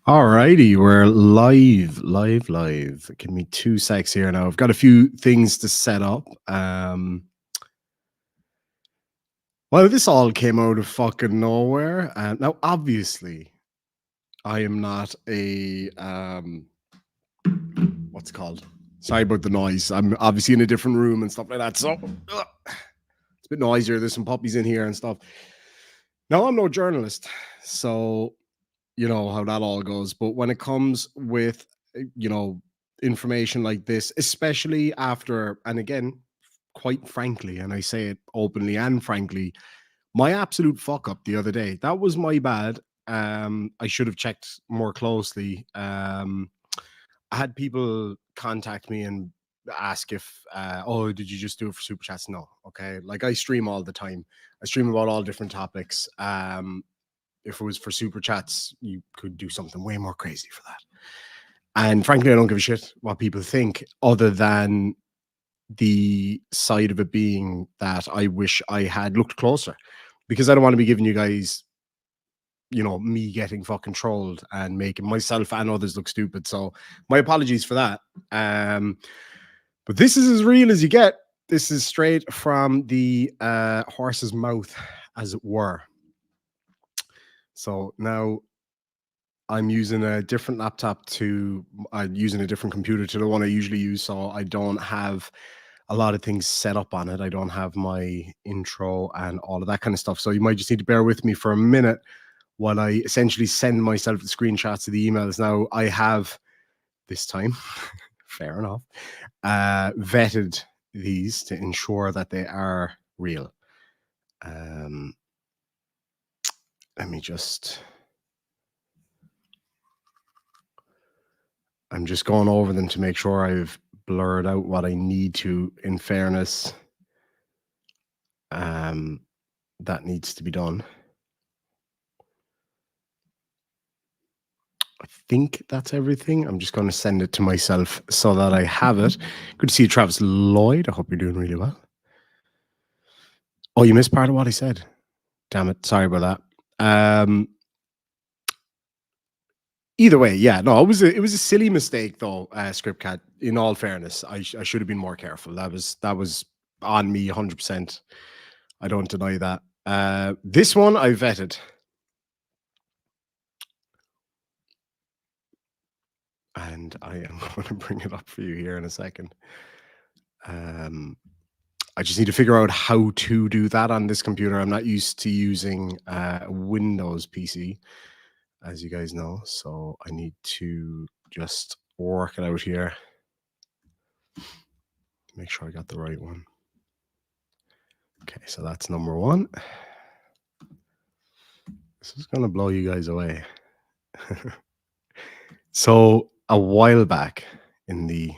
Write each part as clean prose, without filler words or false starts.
Alrighty, we're live. Give me 2 secs here now. I've got a few things to set up. Well, this all came out of fucking nowhere. Now, obviously, I am not a what's it called? Sorry about the noise. I'm obviously in a different room and stuff like that. So it's a bit noisier. There's some puppies in here and stuff. Now, I'm no journalist, so you know how that all goes. But when it comes with, information like this, especially after, and again, quite frankly, and I say it openly and frankly, my absolute fuck up the other day, that was my bad. I should have checked more closely. I had people contact me and ask if, oh, did you just do it for super chats? No. Okay. Like I stream all the time. I stream about all different topics. If it was for super chats, you could do something way more crazy for that. And frankly, I don't give a shit what people think, other than the side of it being that I wish I had looked closer, because I don't want to be giving you guys, me getting fucking trolled and making myself and others look stupid. So my apologies for that. But this is as real as you get. This is straight from the horse's mouth, as it were. So now I'm using a different laptop to using a different computer to the one I usually use. So I don't have a lot of things set up on it. I don't have my intro and all of that kind of stuff. So you might just need to bear with me for a minute while I essentially send myself the screenshots of the emails. Now I have this time, fair enough, vetted these to ensure that they are real. Let me just... I'm just going over them to make sure I've blurred out what I need to, in fairness. That needs to be done. I think that's everything. I'm just going to send it to myself so that I have it. Good to see you, Travis Lloyd. I hope you're doing really well. Oh, you missed part of what I said. Damn it. Sorry about that. Either way, yeah, no, it was a silly mistake though, Scriptcat. In all fairness, I should have been more careful. That was on me 100%. I don't deny that. This one I vetted. And I am going to bring it up for you here in a second. I just need to figure out how to do that on this computer. I'm not used to using a Windows PC, as you guys know. So I need to just work it out here. Make sure I got the right one. Okay, so that's number one. This is going to blow you guys away. So a while back in the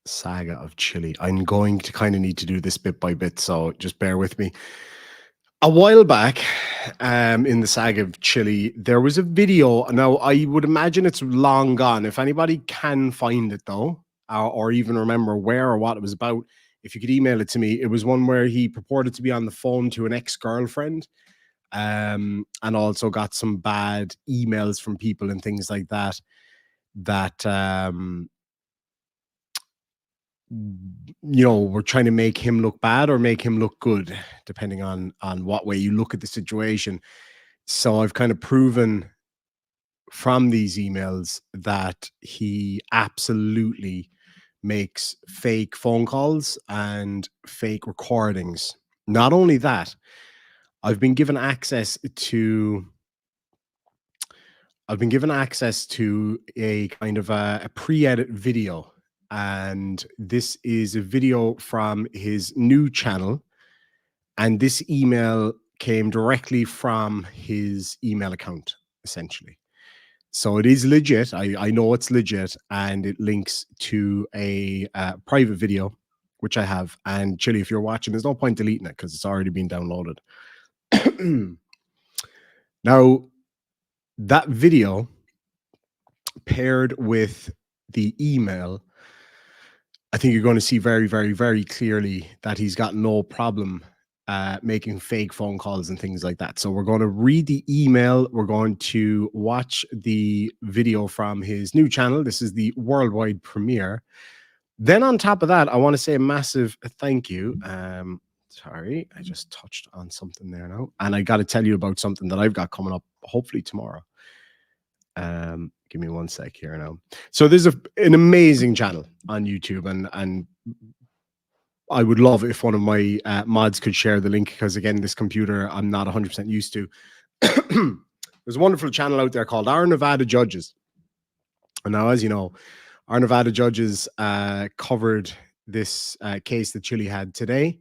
saga of Chille, I'm going to kind of need to do this bit by bit, so just bear with me. A while back, in the saga of Chille, there was a video. Now, I would imagine it's long gone. If anybody can find it, though, or even remember where or what it was about, if you could email it to me. It was one where he purported to be on the phone to an ex-girlfriend, and also got some bad emails from people and things like that, we're trying to make him look bad or make him look good, depending on what way you look at the situation. So I've kind of proven from these emails that he absolutely makes fake phone calls and fake recordings. Not only that, I've been given access to a kind of a pre-edit video. And this is a video from his new channel. And this email came directly from his email account, essentially. So it is legit. I know it's legit. And it links to a private video, which I have. And Chille, if you're watching, there's no point deleting it because it's already been downloaded. Now, that video paired with the email, I think you're going to see very, very, very clearly that he's got no problem making fake phone calls and things like that. So we're going to read the email. We're going to watch the video from his new channel. This is the worldwide premiere. Then on top of that, I want to say a massive thank you. Sorry, I just touched on something there now. And I got to tell you about something that I've got coming up, hopefully tomorrow. Give me one sec here now. So there's an amazing channel on YouTube, and I would love if one of my mods could share the link, because again, this computer I'm not 100% used to. There's a wonderful channel out there called Our Nevada Judges. And now, as you know, Our Nevada Judges covered this case that Chille had today.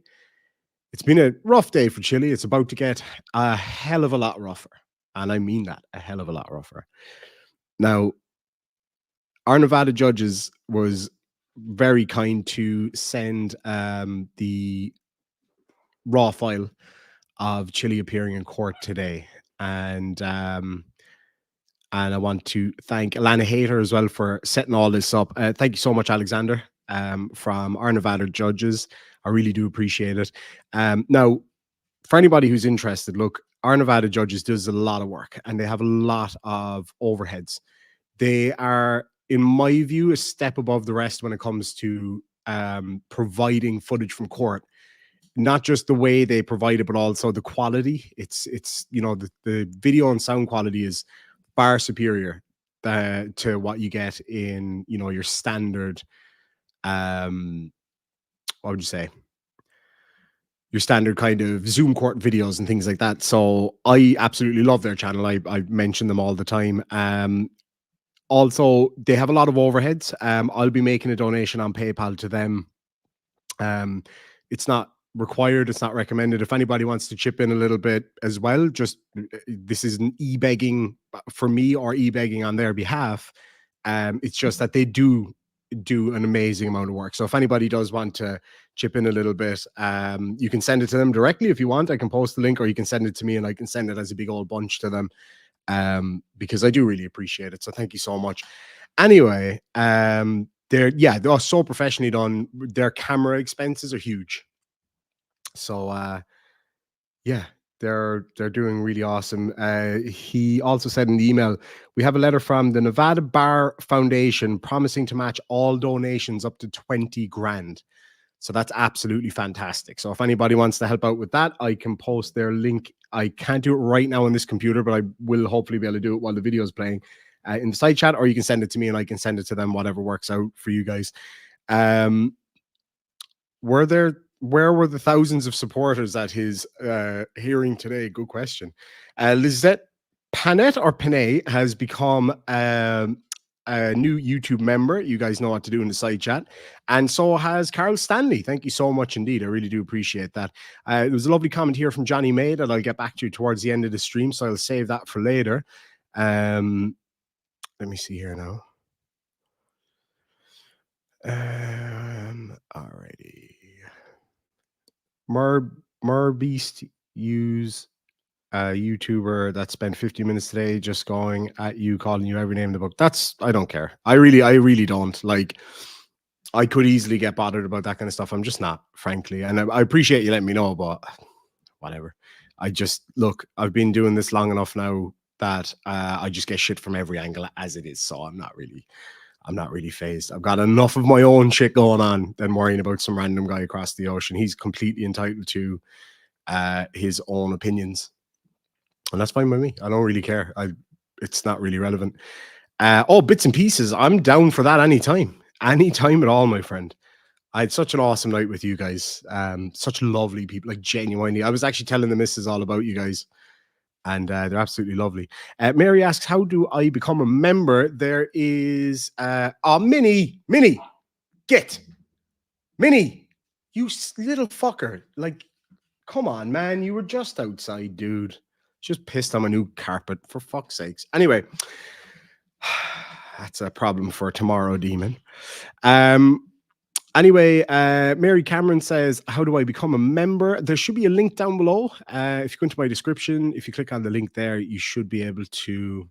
It's been a rough day for Chille. It's about to get a hell of a lot rougher. And I mean that, a hell of a lot rougher. Now, Our Nevada Judges was very kind to send the raw file of Chille appearing in court today. And I want to thank Alana Hater as well for setting all this up. Thank you so much, Alexander, from Our Nevada Judges. I really do appreciate it. Now, for anybody who's interested, look, Our Nevada Judges does a lot of work, and they have a lot of overheads. They are, in my view, a step above the rest when it comes to providing footage from court. Not just the way they provide it, but also the quality. It's you know, the video and sound quality is far superior to what you get in, you know, your standard what would you say, your standard kind of Zoom court videos and things like that. So I absolutely love their channel. I mention them all the time. Also, they have a lot of overheads. I'll be making a donation on PayPal to them. It's not required, it's not recommended. If anybody wants to chip in a little bit as well, just this isn't e-begging for me or e-begging on their behalf. It's just that they do an amazing amount of work. So if anybody does want to chip in a little bit, you can send it to them directly if you want. I can post the link, or you can send it to me and I can send it as a big old bunch to them, because I do really appreciate it. So thank you so much. Anyway, they're so professionally done. Their camera expenses are huge. So yeah, they're doing really awesome. He also said in the email, we have a letter from the Nevada Bar Foundation promising to match all donations up to 20 grand. So that's absolutely fantastic. So if anybody wants to help out with that, I can post their link. I can't do it right now on this computer, but I will hopefully be able to do it while the video is playing in the side chat, or you can send it to me and I can send it to them, whatever works out for you guys. Where were the thousands of supporters at his hearing today? Good question. Lizette Panette or Panay has become a new YouTube member. You guys know what to do in the side chat. And so has Carl Stanley. Thank you so much indeed. I really do appreciate that. There was a lovely comment here from Johnny May that I'll get back to towards the end of the stream, so I'll save that for later. Let me see here now. Alrighty. Merbeast use a YouTuber that spent 50 minutes today just going at you, calling you every name in the book. I don't care. I really don't. Like, I could easily get bothered about that kind of stuff. I'm just not, frankly. And I appreciate you letting me know, but whatever. Look, I've been doing this long enough now that I just get shit from every angle as it is. So I'm not really phased. I've got enough of my own shit going on than worrying about some random guy across the ocean. He's completely entitled to his own opinions, and that's fine by me. I don't really care. It's not really relevant. Bits and pieces. I'm down for that anytime at all, my friend. I had such an awesome night with you guys. Such lovely people, like genuinely. I was actually telling the missus all about you guys, and they're absolutely lovely. Mary asks, how do I become a member? There is Minnie, get Minnie, you little fucker. Like, come on, man. You were just outside, dude. Just pissed on my new carpet, for fuck's sakes. Anyway, that's a problem for tomorrow, demon. Anyway, Mary Cameron says, how do I become a member? There should be a link down below. If you go into my description, if you click on the link there, you should be able to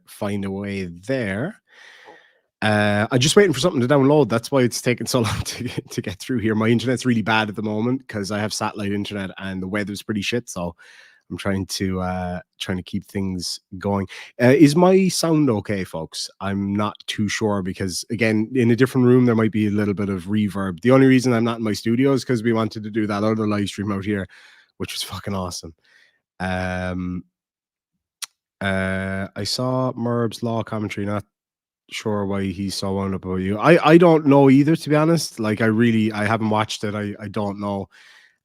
find a way there. I'm just waiting for something to download. That's why it's taking so long to get through here. My internet's really bad at the moment because I have satellite internet and the weather's pretty shit. So I'm trying to keep things going. Is my sound okay, folks? I'm not too sure because again, in a different room there might be a little bit of reverb. The only reason I'm not in my studio is because we wanted to do that other live stream out here, which was fucking awesome. I saw Merb's law commentary. Not sure why he's so wound up about you. I don't know either, to be honest. Like I haven't watched it. I don't know.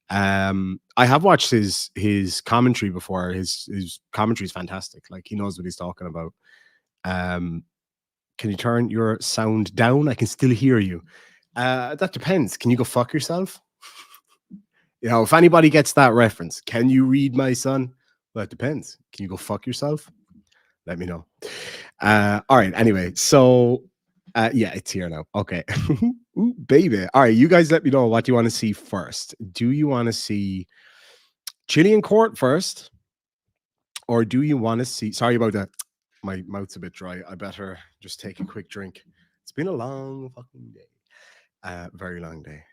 I have watched his commentary before. His commentary is fantastic. Like he knows what he's talking about. Can you turn your sound down? I can still hear you. That depends. Can you go fuck yourself? You know, if anybody gets that reference, can you read my son? Well, that depends. Can you go fuck yourself? Let me know. All right. Anyway, so yeah, it's here now. Okay. Ooh, baby. All right, you guys let me know what you want to see first. Do you want to see Chille in court first? Or do you want to see, sorry about that. My mouth's a bit dry. I better just take a quick drink. It's been a long fucking day. Very long day.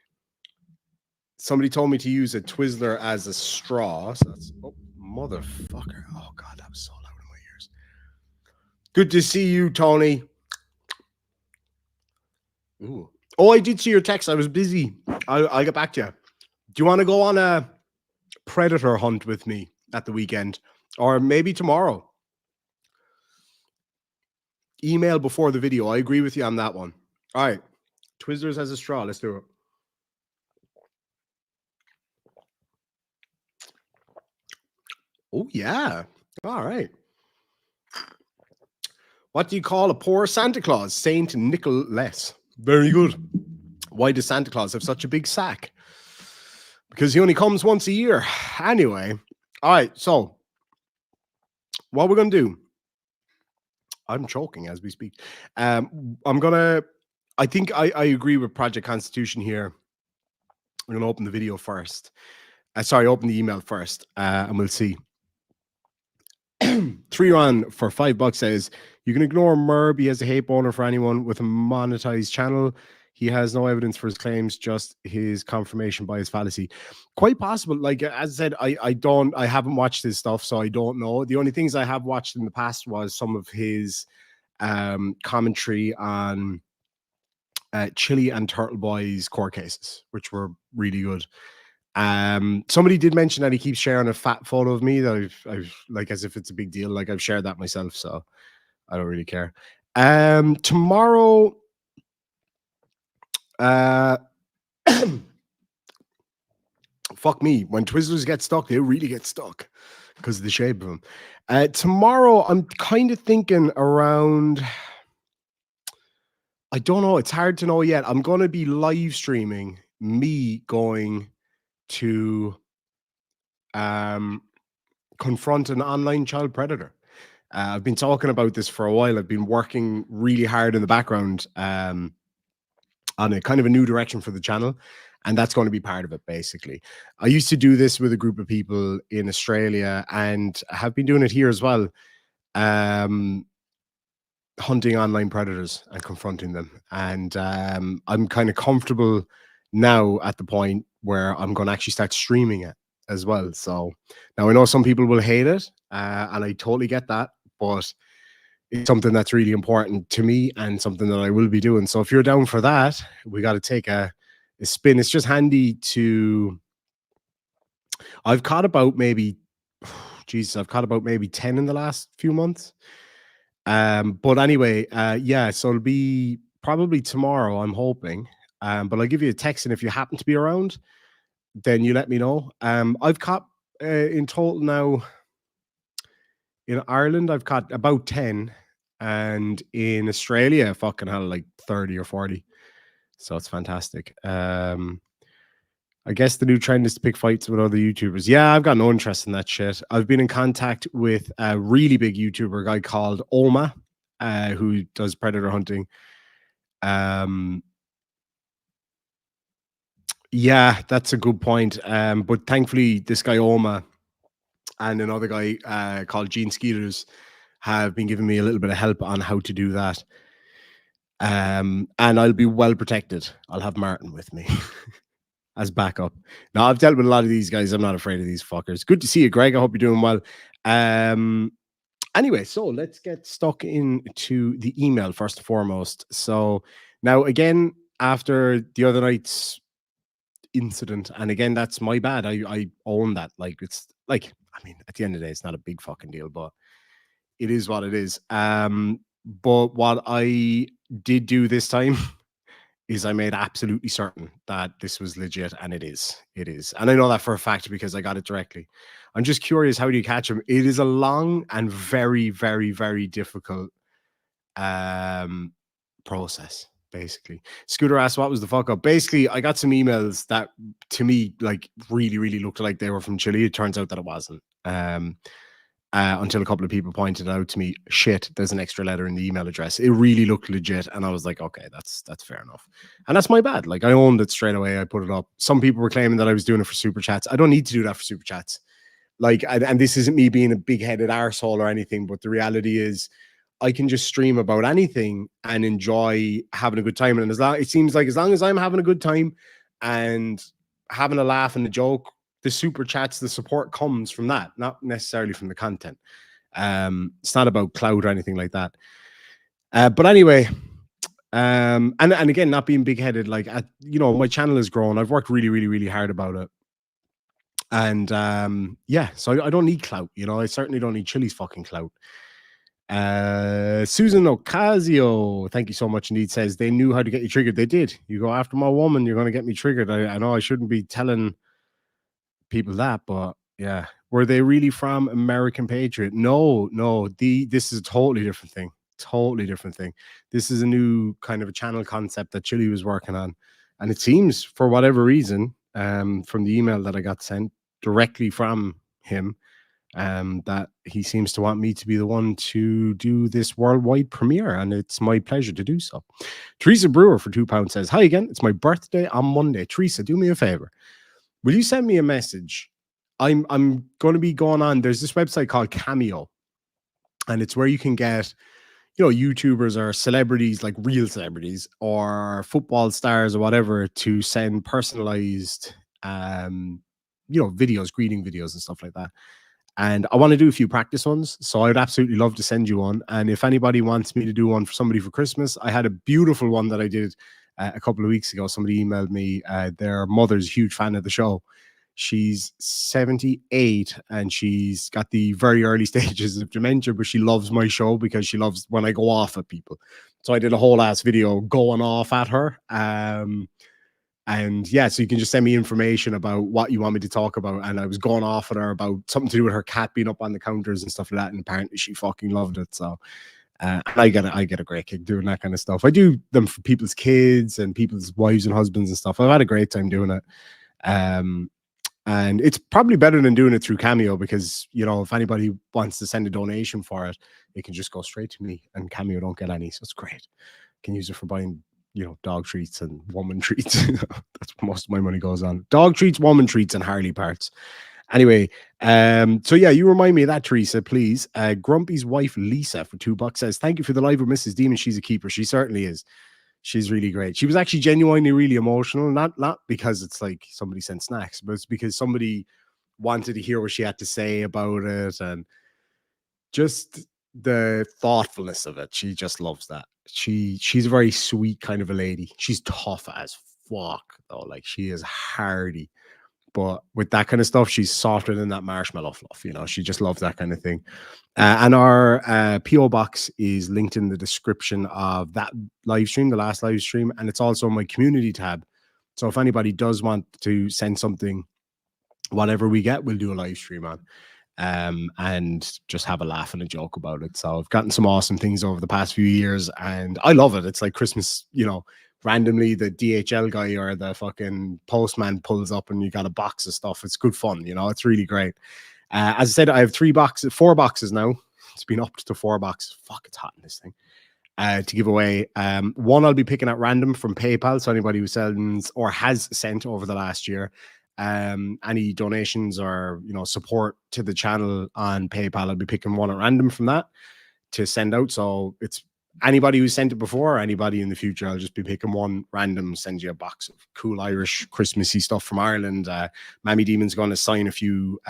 Somebody told me to use a Twizzler as a straw. So that's, oh, motherfucker. Oh, God, that was so loud in my ears. Good to see you, Tony. Ooh. Oh, I did see your text. I was busy. I'll get back to you. Do you want to go on a predator hunt with me at the weekend? Or maybe tomorrow? Email before the video. I agree with you on that one. All right. Twizzlers as a straw. Let's do it. Oh, yeah. All right. What do you call a poor Santa Claus? Saint Nicholas. Very good. Why does Santa Claus have such a big sack? Because he only comes once a year. Anyway. All right. So what we're going to do. I'm choking as we speak. I think I agree with Project Constitution here. I'm going to open the video first. Open the email first, and we'll see. 3 for $5 says, you can ignore Merb. He has a hate boner for anyone with a monetized channel. He has no evidence for his claims, just his confirmation by his fallacy. Quite possible. Like, as I said, I haven't watched his stuff, so I don't know. The only things I have watched in the past was some of his commentary on Chille and Turtle Boy's court cases, which were really good. Somebody did mention that he keeps sharing a fat photo of me that I've like as if it's a big deal. Like I've shared that myself, so I don't really care. Tomorrow, fuck me. When Twizzlers get stuck, they really get stuck because of the shape of them. Tomorrow, I'm kind of thinking around. I don't know. It's hard to know yet. I'm going to be live streaming me going to confront an online child predator. I've been talking about this for a while. I've been working really hard in the background on a kind of a new direction for the channel, and that's going to be part of it, basically. I used to do this with a group of people in Australia and have been doing it here as well, hunting online predators and confronting them. And I'm kind of comfortable now at the point where I'm going to actually start streaming it as well. So now I know some people will hate it, and I totally get that, but it's something that's really important to me and something that I will be doing. So if you're down for that, we got to take a spin. It's just handy to. I've caught about maybe 10 in the last few months. But anyway, yeah, so it'll be probably tomorrow, I'm hoping. But I'll give you a text, and if you happen to be around, then you let me know. I've caught in total now in Ireland, I've caught about 10, and in Australia, fucking hell, like 30 or 40. So it's fantastic. I guess the new trend is to pick fights with other YouTubers. Yeah, I've got no interest in that shit. I've been in contact with a really big YouTuber, guy called Oma, who does predator hunting. Yeah, that's a good point. But thankfully, this guy Oma and another guy called Gene Skeeters have been giving me a little bit of help on how to do that. And I'll be well protected. I'll have Martin with me as backup. Now, I've dealt with a lot of these guys. I'm not afraid of these fuckers. Good to see you, Greg. I hope you're doing well. Anyway, so let's get stuck into the email first and foremost. So now, again, after the other night's incident, and again, that's my bad. I own that. Like, it's like, I mean, at the end of the day, it's not a big fucking deal, but it is what it is. But what I did do this time is I made absolutely certain that this was legit, and it is. It is. And I know that for a fact because I got it directly. I'm just curious, how do you catch him? It is a long and very, very, very difficult process, basically. Scooter asked, what was the fuck up? Basically, I got some emails that to me like really, really looked like they were from Chile. It turns out that it wasn't. Until a couple of people pointed out to me, shit, there's an extra letter in the email address. It really looked legit. And I was like, okay, that's fair enough. And that's my bad. Like, I owned it straight away. I put it up. Some people were claiming that I was doing it for super chats. I don't need to do that for super chats. Like, and this isn't me being a big-headed arsehole or anything, but the reality is I can just stream about anything and enjoy having a good time. And it seems like as long as I'm having a good time and having a laugh and a joke, the super chats, the support comes from that, not necessarily from the content. It's not about clout or anything like that. But anyway, and again, not being big-headed, like, you know, my channel has grown. I've worked really, really, really hard about it. And yeah, so I don't need clout, you know. I certainly don't need Chille's fucking clout. Susan Ocasio, thank you so much indeed, says they knew how to get you triggered. They did. You go after my woman, you're going to get me triggered. I know I shouldn't be telling people that, but yeah. Were they really from American Patriot? No, this is a totally different thing. Totally different thing. This is a new kind of a channel concept that Chille was working on. And it seems, for whatever reason, from the email that I got sent directly from him, that he seems to want me to be the one to do this worldwide premiere, and it's my pleasure to do so. Teresa Brewer for £2 says, hi again, it's my birthday on Monday. Teresa, do me a favor. Will you send me a message? I'm going to be going on. There's this website called Cameo, and it's where you can get, you know, YouTubers or celebrities, like real celebrities or football stars or whatever, to send personalized, you know, videos, greeting videos and stuff like that. And I want to do a few practice ones, so I'd absolutely love to send you one. And if anybody wants me to do one for somebody for Christmas, I had a beautiful one that I did a couple of weeks ago. Somebody emailed me. Their mother's a huge fan of the show. She's 78 and she's got the very early stages of dementia, but she loves my show because she loves when I go off at people. So I did a whole ass video going off at her. And yeah, so you can just send me information about what you want me to talk about. And I was going off at her about something to do with her cat being up on the counters and stuff like that. And apparently she fucking loved it. So I get a great kick doing that kind of stuff. I do them for people's kids and people's wives and husbands and stuff. I've had a great time doing it. And it's probably better than doing it through Cameo because, you know, if anybody wants to send a donation for it, it can just go straight to me and Cameo don't get any. So it's great. Can use it for buying, you know, dog treats and woman treats. That's what most of my money goes on. Dog treats, woman treats, and Harley parts. Anyway, so yeah, you remind me of that, Teresa, please. Grumpy's wife, Lisa, for $2 says, thank you for the live with Mrs. Demon. She's a keeper. She certainly is. She's really great. She was actually genuinely really emotional, not because it's like somebody sent snacks, but it's because somebody wanted to hear what she had to say about it and just the thoughtfulness of it. She just loves that. She's a very sweet kind of a lady. She's tough as fuck though. Like, she is hardy, but with that kind of stuff, she's softer than that marshmallow fluff. You know, she just loves that kind of thing. And our PO box is linked in the description of that live stream, the last live stream, and it's also my community tab. So if anybody does want to send something, whatever we get, we'll do a live stream on. And just have a laugh and a joke about it. So I've gotten some awesome things over the past few years and I love it. It's like Christmas, you know, randomly the DHL guy or the fucking postman pulls up and you got a box of stuff. It's good fun, you know, it's really great. As I said, I have 4 boxes now. It's been upped to 4 boxes. Fuck, it's hot in this thing. To give away. One I'll be picking at random from PayPal. So anybody who sends or has sent over the last year, any donations or, you know, support to the channel on PayPal, I'll be picking one at random from that to send out. So it's anybody who sent it before or anybody in the future, I'll just be picking one random, send you a box of cool Irish Christmassy stuff from Ireland. Mammy Demon's going to sign a few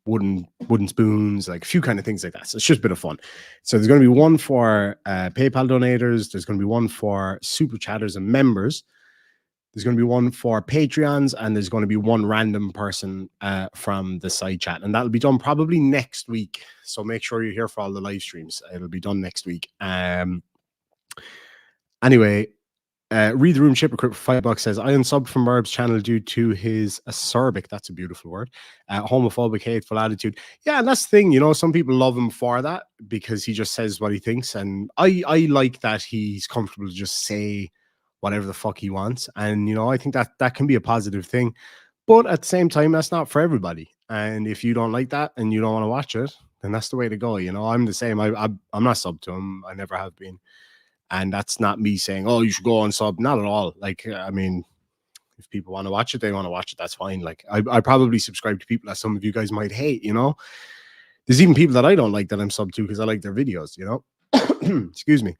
wooden spoons, like a few kind of things like that. So it's just a bit of fun. So there's going to be one for PayPal donators. There's going to be one for super chatters and members. There's going to be one for Patreons, and there's going to be one random person from the side chat, and that'll be done probably next week. So make sure you're here for all the live streams. It'll be done next week. Anyway, Read the Room Ship Equip for $5 says, I unsubbed from Merb's channel due to his acerbic, that's a beautiful word, homophobic, hateful attitude. Yeah, and that's the thing, you know, some people love him for that because he just says what he thinks. And I like that he's comfortable to just say whatever the fuck he wants. And, you know, I think that can be a positive thing. But at the same time, that's not for everybody. And if you don't like that and you don't want to watch it, then that's the way to go. You know, I'm the same. I'm not sub to him. I never have been. And that's not me saying, oh, you should go on sub. Not at all. Like, I mean, if people want to watch it, they want to watch it. That's fine. Like, I probably subscribe to people that some of you guys might hate, you know. There's even people that I don't like that I'm sub to because I like their videos, you know. Excuse me.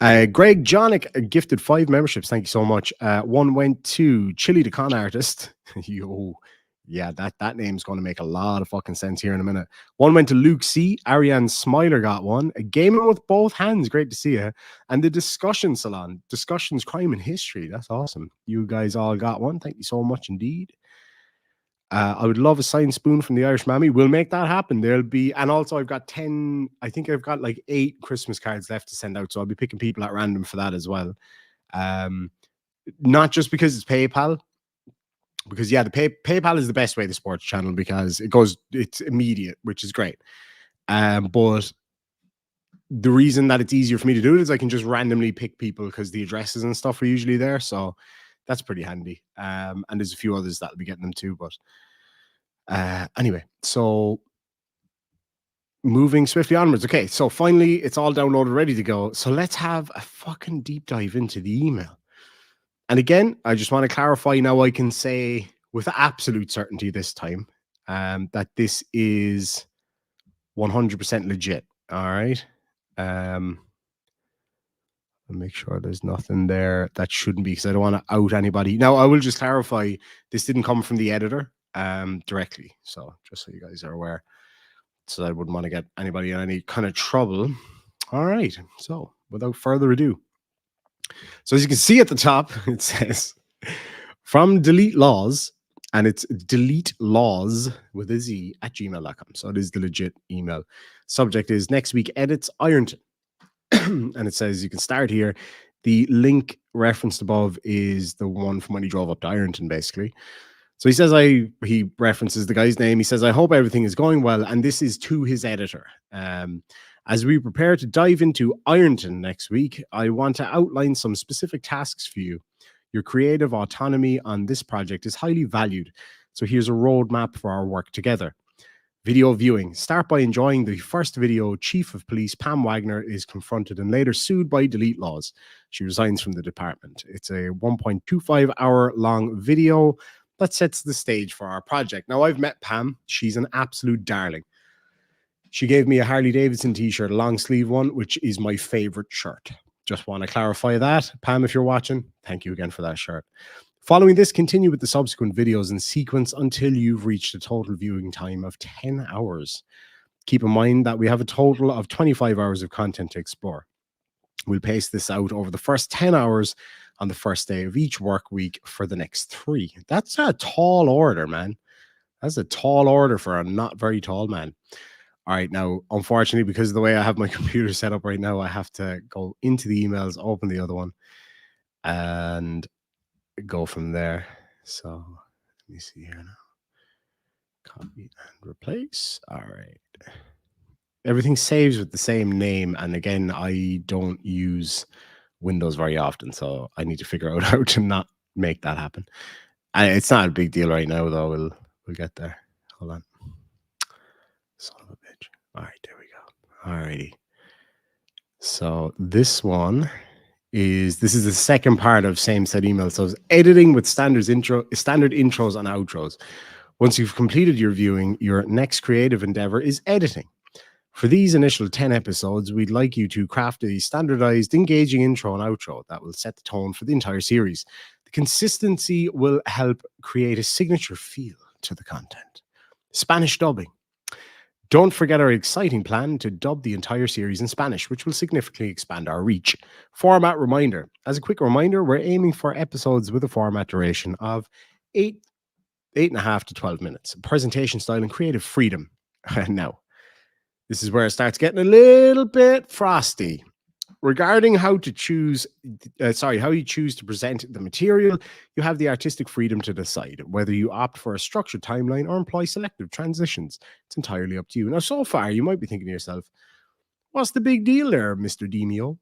Greg Jonick gifted 5 memberships. Thank you so much. One went to Chille the Con Artist. Yo, yeah, that name's going to make a lot of fucking sense here in a minute. One went to Luke C. Ariane Smiler got one. A Gaming with Both Hands. Great to see you. And the Discussion Salon. Discussions, Crime and History. That's awesome. You guys all got one. Thank you so much indeed. I would love a signed spoon from the Irish Mammy. We'll make that happen. There'll be, and also I've got 10, I think I've got like 8 Christmas cards left to send out. So I'll be picking people at random for that as well. Not just because it's PayPal, because yeah, the PayPal is the best way to support the channel because it's immediate, which is great. But the reason that it's easier for me to do it is I can just randomly pick people because the addresses and stuff are usually there. So that's pretty handy. And there's a few others that'll be getting them too. But anyway, so moving swiftly onwards. Okay, so finally it's all downloaded, ready to go. So let's have a fucking deep dive into the email. And again, I just want to clarify now, I can say with absolute certainty this time that this is 100% legit. All right. Make sure there's nothing there that shouldn't be, because I don't want to out anybody. Now, I will just clarify, this didn't come from the editor directly. So just so you guys are aware. So I wouldn't want to get anybody in any kind of trouble. All right. So without further ado. So as you can see at the top, it says from Delete Lawz, and it's Delete Lawz with a Z at gmail.com. So it is the legit email. Subject is next week edits Ironton. And it says you can start here. The link referenced above is the one from when he drove up to Ironton, basically. So he says he references the guy's name. He says, I hope everything is going well. And this is to his editor. As we prepare to dive into Ironton next week, I want to outline some specific tasks for you. Your creative autonomy on this project is highly valued. So here's a roadmap for our work together. Video viewing. Start by enjoying the first video. Chief of Police Pam Wagner is confronted and later sued by Delete Lawz. She resigns from the department. It's a 1.25 hour long video that sets the stage for our project. Now, I've met Pam. She's an absolute darling. She gave me a Harley Davidson t-shirt, a long sleeve one, which is my favorite shirt. Just want to clarify that. Pam, if you're watching, thank you again for that shirt. Following this, continue with the subsequent videos in sequence until you've reached a total viewing time of 10 hours. Keep in mind that we have a total of 25 hours of content to explore. We'll pace this out over the first 10 hours on the first day of each work week for the next 3. That's a tall order, man. That's a tall order for a not very tall man. All right, now, unfortunately, because of the way I have my computer set up right now, I have to go into the emails, open the other one, and go from there. So let me see here now. Copy and replace. All right. Everything saves with the same name. And again, I don't use Windows very often, so I need to figure out how to not make that happen. And it's not a big deal right now, though. We'll get there. Hold on. Son of a bitch. All right, there we go. All righty. So this one is the second part of same set email. So it's editing with standard intros and outros. Once you've completed your viewing, your next creative endeavor is editing. For these initial 10 episodes, we'd like you to craft a standardized, engaging intro and outro that will set the tone for the entire series. The consistency will help create a signature feel to the content. Spanish dubbing. Don't forget our exciting plan to dub the entire series in Spanish, which will significantly expand our reach. Format reminder. As a quick reminder, we're aiming for episodes with a format duration of 8.5 to 12 minutes. Presentation style and creative freedom. Now, this is where it starts getting a little bit frosty. Regarding how you choose to present the material, you have the artistic freedom to decide whether you opt for a structured timeline or employ selective transitions. It's entirely up to you. Now, so far, you might be thinking to yourself, what's the big deal there, Mr. Demio?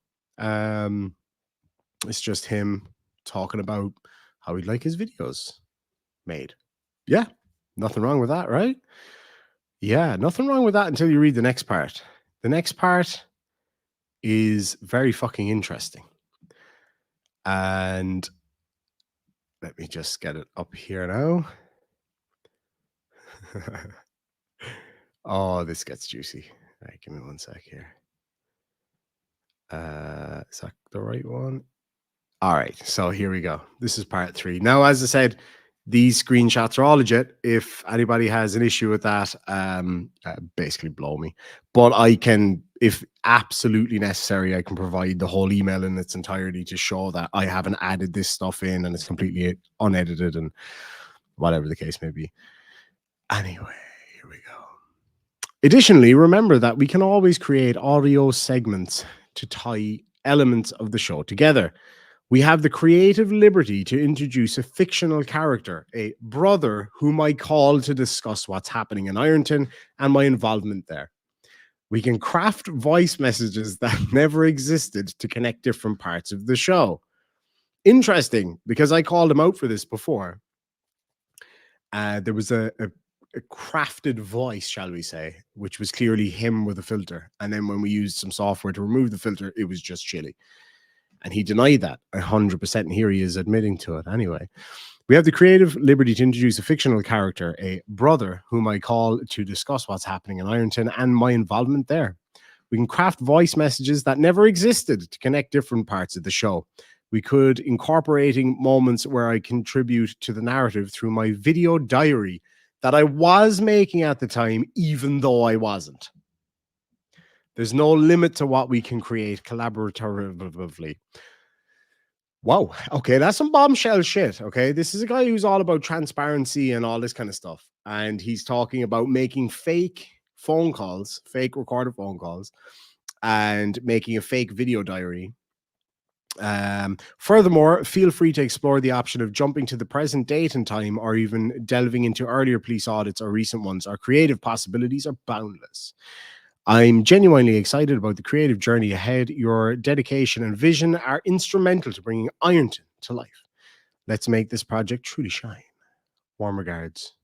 It's just him talking about how he'd like his videos made. Yeah, nothing wrong with that, right? Yeah, nothing wrong with that until you read the next part. The next part is very fucking interesting. And let me just get it up here now. Oh, this gets juicy. All right, give me one sec here. Is that the right one? All right, so here we go. This is part 3. Now, as I said, these screenshots are all legit. If anybody has an issue with that, basically blow me. But I can, if absolutely necessary, I can provide the whole email in its entirety to show that I haven't added this stuff in and it's completely unedited and whatever the case may be. Anyway, here we go. Additionally, remember that we can always create audio segments to tie elements of the show together. We have the creative liberty to introduce a fictional character, a brother whom I call to discuss what's happening in Ironton and my involvement there. We can craft voice messages that never existed to connect different parts of the show. Interesting, because I called him out for this before. There was a crafted voice, shall we say, which was clearly him with a filter. And then when we used some software to remove the filter, it was just Chille. And he denied that 100%. And here he is admitting to it anyway. We have the creative liberty to introduce a fictional character, a brother whom I call to discuss what's happening in Ironton and my involvement there. We can craft voice messages that never existed to connect different parts of the show. We could incorporating moments where I contribute to the narrative through my video diary that I was making at the time, even though I wasn't. There's no limit to what we can create collaboratively. Wow. Okay, that's some bombshell shit. Okay, this is a guy who's all about transparency and all this kind of stuff. And he's talking about making fake phone calls, fake recorded phone calls, and making a fake video diary. Furthermore, feel free to explore the option of jumping to the present date and time, or even delving into earlier police audits or recent ones. Our creative possibilities are boundless. I'm genuinely excited about the creative journey ahead. Your dedication and vision are instrumental to bringing Ironton to life. Let's make this project truly shine. Warm regards,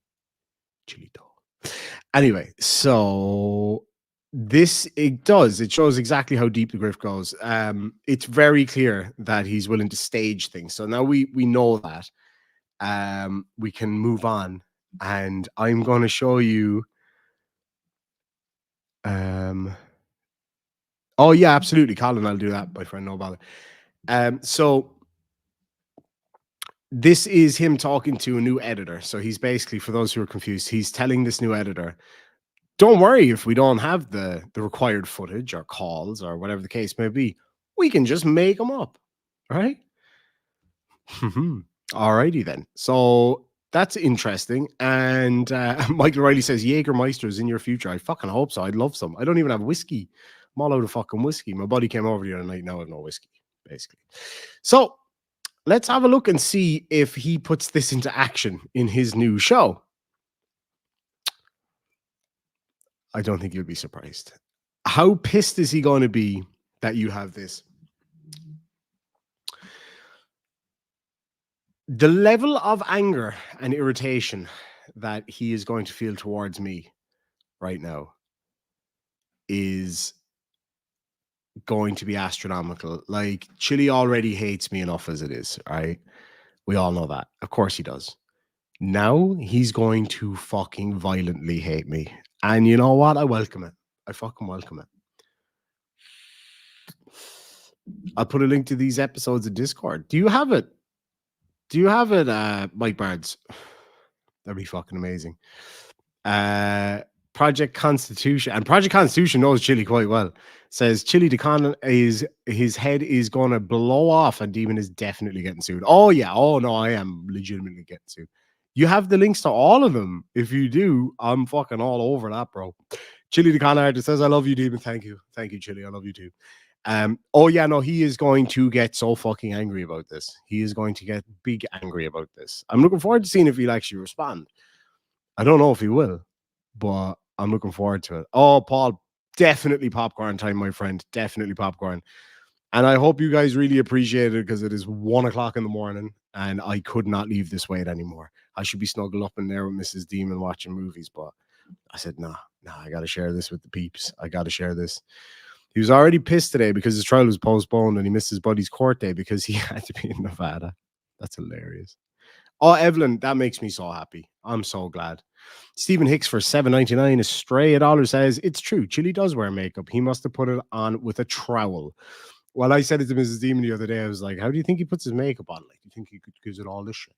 Chillito. Anyway, so it shows exactly how deep the grift goes. It's very clear that he's willing to stage things. So now we know that. We can move on, and I'm going to show you. Oh yeah, absolutely, Colin. I'll do that, my friend. No bother. So this is him talking to a new editor. So he's basically, for those who are confused, he's telling this new editor, don't worry if we don't have the required footage or calls or whatever the case may be. We can just make them up, right? Alrighty then. So that's interesting. And Michael Riley says Jägermeister is in your future. I fucking hope so. I'd love some. I don't even have whiskey. I'm all out of fucking whiskey. My buddy came over the other night. Now I have no whiskey, basically. So let's have a look and see if he puts this into action in his new show. I don't think you'll be surprised. How pissed is he going to be that you have this? The level of anger and irritation that he is going to feel towards me right now is going to be astronomical. Like, Chille already hates me enough as it is, right? We all know that. Of course he does. Now he's going to fucking violently hate me. And you know what? I welcome it. I fucking welcome it. I'll put a link to these episodes in Discord. Do you have it? Do you have it, Mike Bards? That'd be fucking amazing. Project Constitution, and Project Constitution knows Chille quite well. Says Chille DeCon is his head is gonna blow off, and Demon is definitely getting sued. Oh yeah, oh no, I am legitimately getting sued. You have the links to all of them. If you do, I'm fucking all over that, bro. Chille DeCon artist says, "I love you, Demon. Thank you, Chille. I love you too." Oh yeah, no, he is going to get so fucking angry about this. He is going to get big angry about this. I'm looking forward to seeing if he'll actually respond. I don't know if he will, but I'm looking forward to it. Oh, Paul, definitely popcorn time, my friend. Definitely popcorn. And I hope you guys really appreciate it, because it is 1 o'clock in the morning and I could not leave this weight anymore. I should be snuggled up in there with Mrs. Demon watching movies, but I said, nah, I got to share this with the peeps. I got to share this. He was already pissed today because his trial was postponed and he missed his buddy's court day because he had to be in Nevada. That's hilarious. Oh, Evelyn, that makes me so happy. I'm so glad. Stephen Hicks for $7.99. A stray $1 says, it's true. Chille does wear makeup. He must have put it on with a trowel. Well, I said it to Mrs. Demon the other day. I was like, how do you think he puts his makeup on? Like, do you think he gives it all this shit?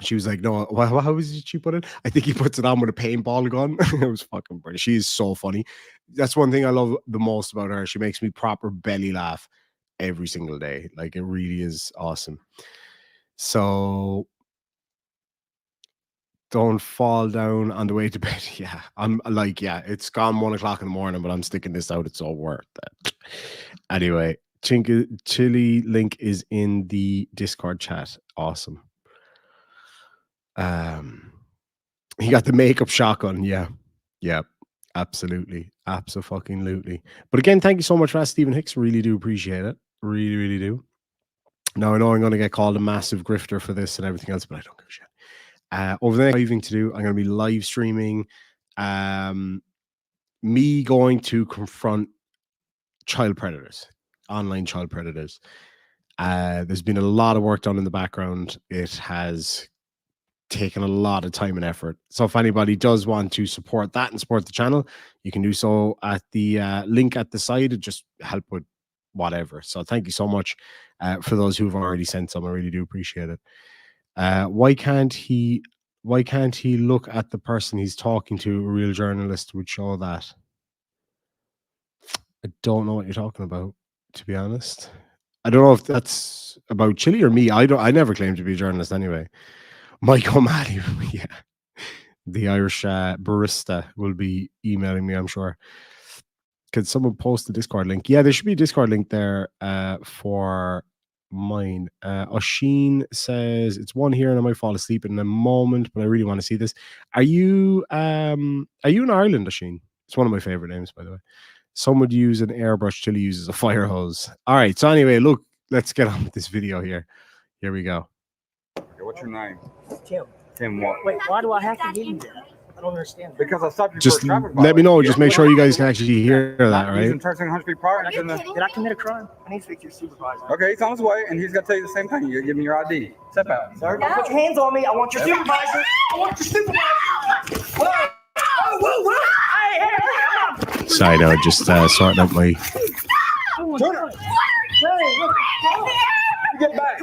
She was like, no, how was she put it? I think he puts it on with a paintball gun. It was fucking brilliant. She is so funny. That's one thing I love the most about her. She makes me proper belly laugh every single day. Like, it really is awesome. So don't fall down on the way to bed. Yeah, I'm like, yeah, it's gone 1 o'clock in the morning, but I'm sticking this out. It's all worth it. Anyway, Chille link is in the Discord chat. Awesome. He got the makeup shotgun. Yeah, absolutely, absolutely. But again, thank you so much for that, Stephen Hicks. Really do appreciate it. Really do. Now I know I'm going to get called a massive grifter for this and everything else, but I don't give a shit. Over the next evening to do, I'm going to be live streaming me going to confront child predators, online child predators. There's been a lot of work done in the background. It has taken a lot of time and effort. So if anybody does want to support that and support the channel, you can do so at the link at the side. It just help with whatever. So thank you so much for those who've already sent some. I really do appreciate it. Why can't he look at the person he's talking to? A real journalist would show that. I don't know what you're talking about, to be honest. I don't know if that's about Chille or me. I never claimed to be a journalist anyway. Mike O'Malley, yeah. The Irish barista will be emailing me, I'm sure. Could someone post the Discord link? Yeah, there should be a Discord link there for mine. Oshin says, it's one here and I might fall asleep in a moment, but I really want to see this. Are you in Ireland, Oshin? It's one of my favorite names, by the way. Some would use an airbrush, Chille uses a fire hose. All right, so anyway, look, let's get on with this video here. Here we go. Okay, what's your name? Tim. Tim what? Wait, why do I have to give you that? I don't understand. Because I stopped you Just for a traffic let me know. violation. Just make sure you guys can actually hear that, Not right? using turn signal 100 feet prior. Did I commit a crime? I need to speak to your supervisor. Okay, he's on his way, and he's got to tell you the same thing. You give me your ID. Step out. Sir, don't put your hands on me. I want your supervisor. I want your supervisor. Whoa. Hey. Side out, just sorting out my. Turn it. Get back.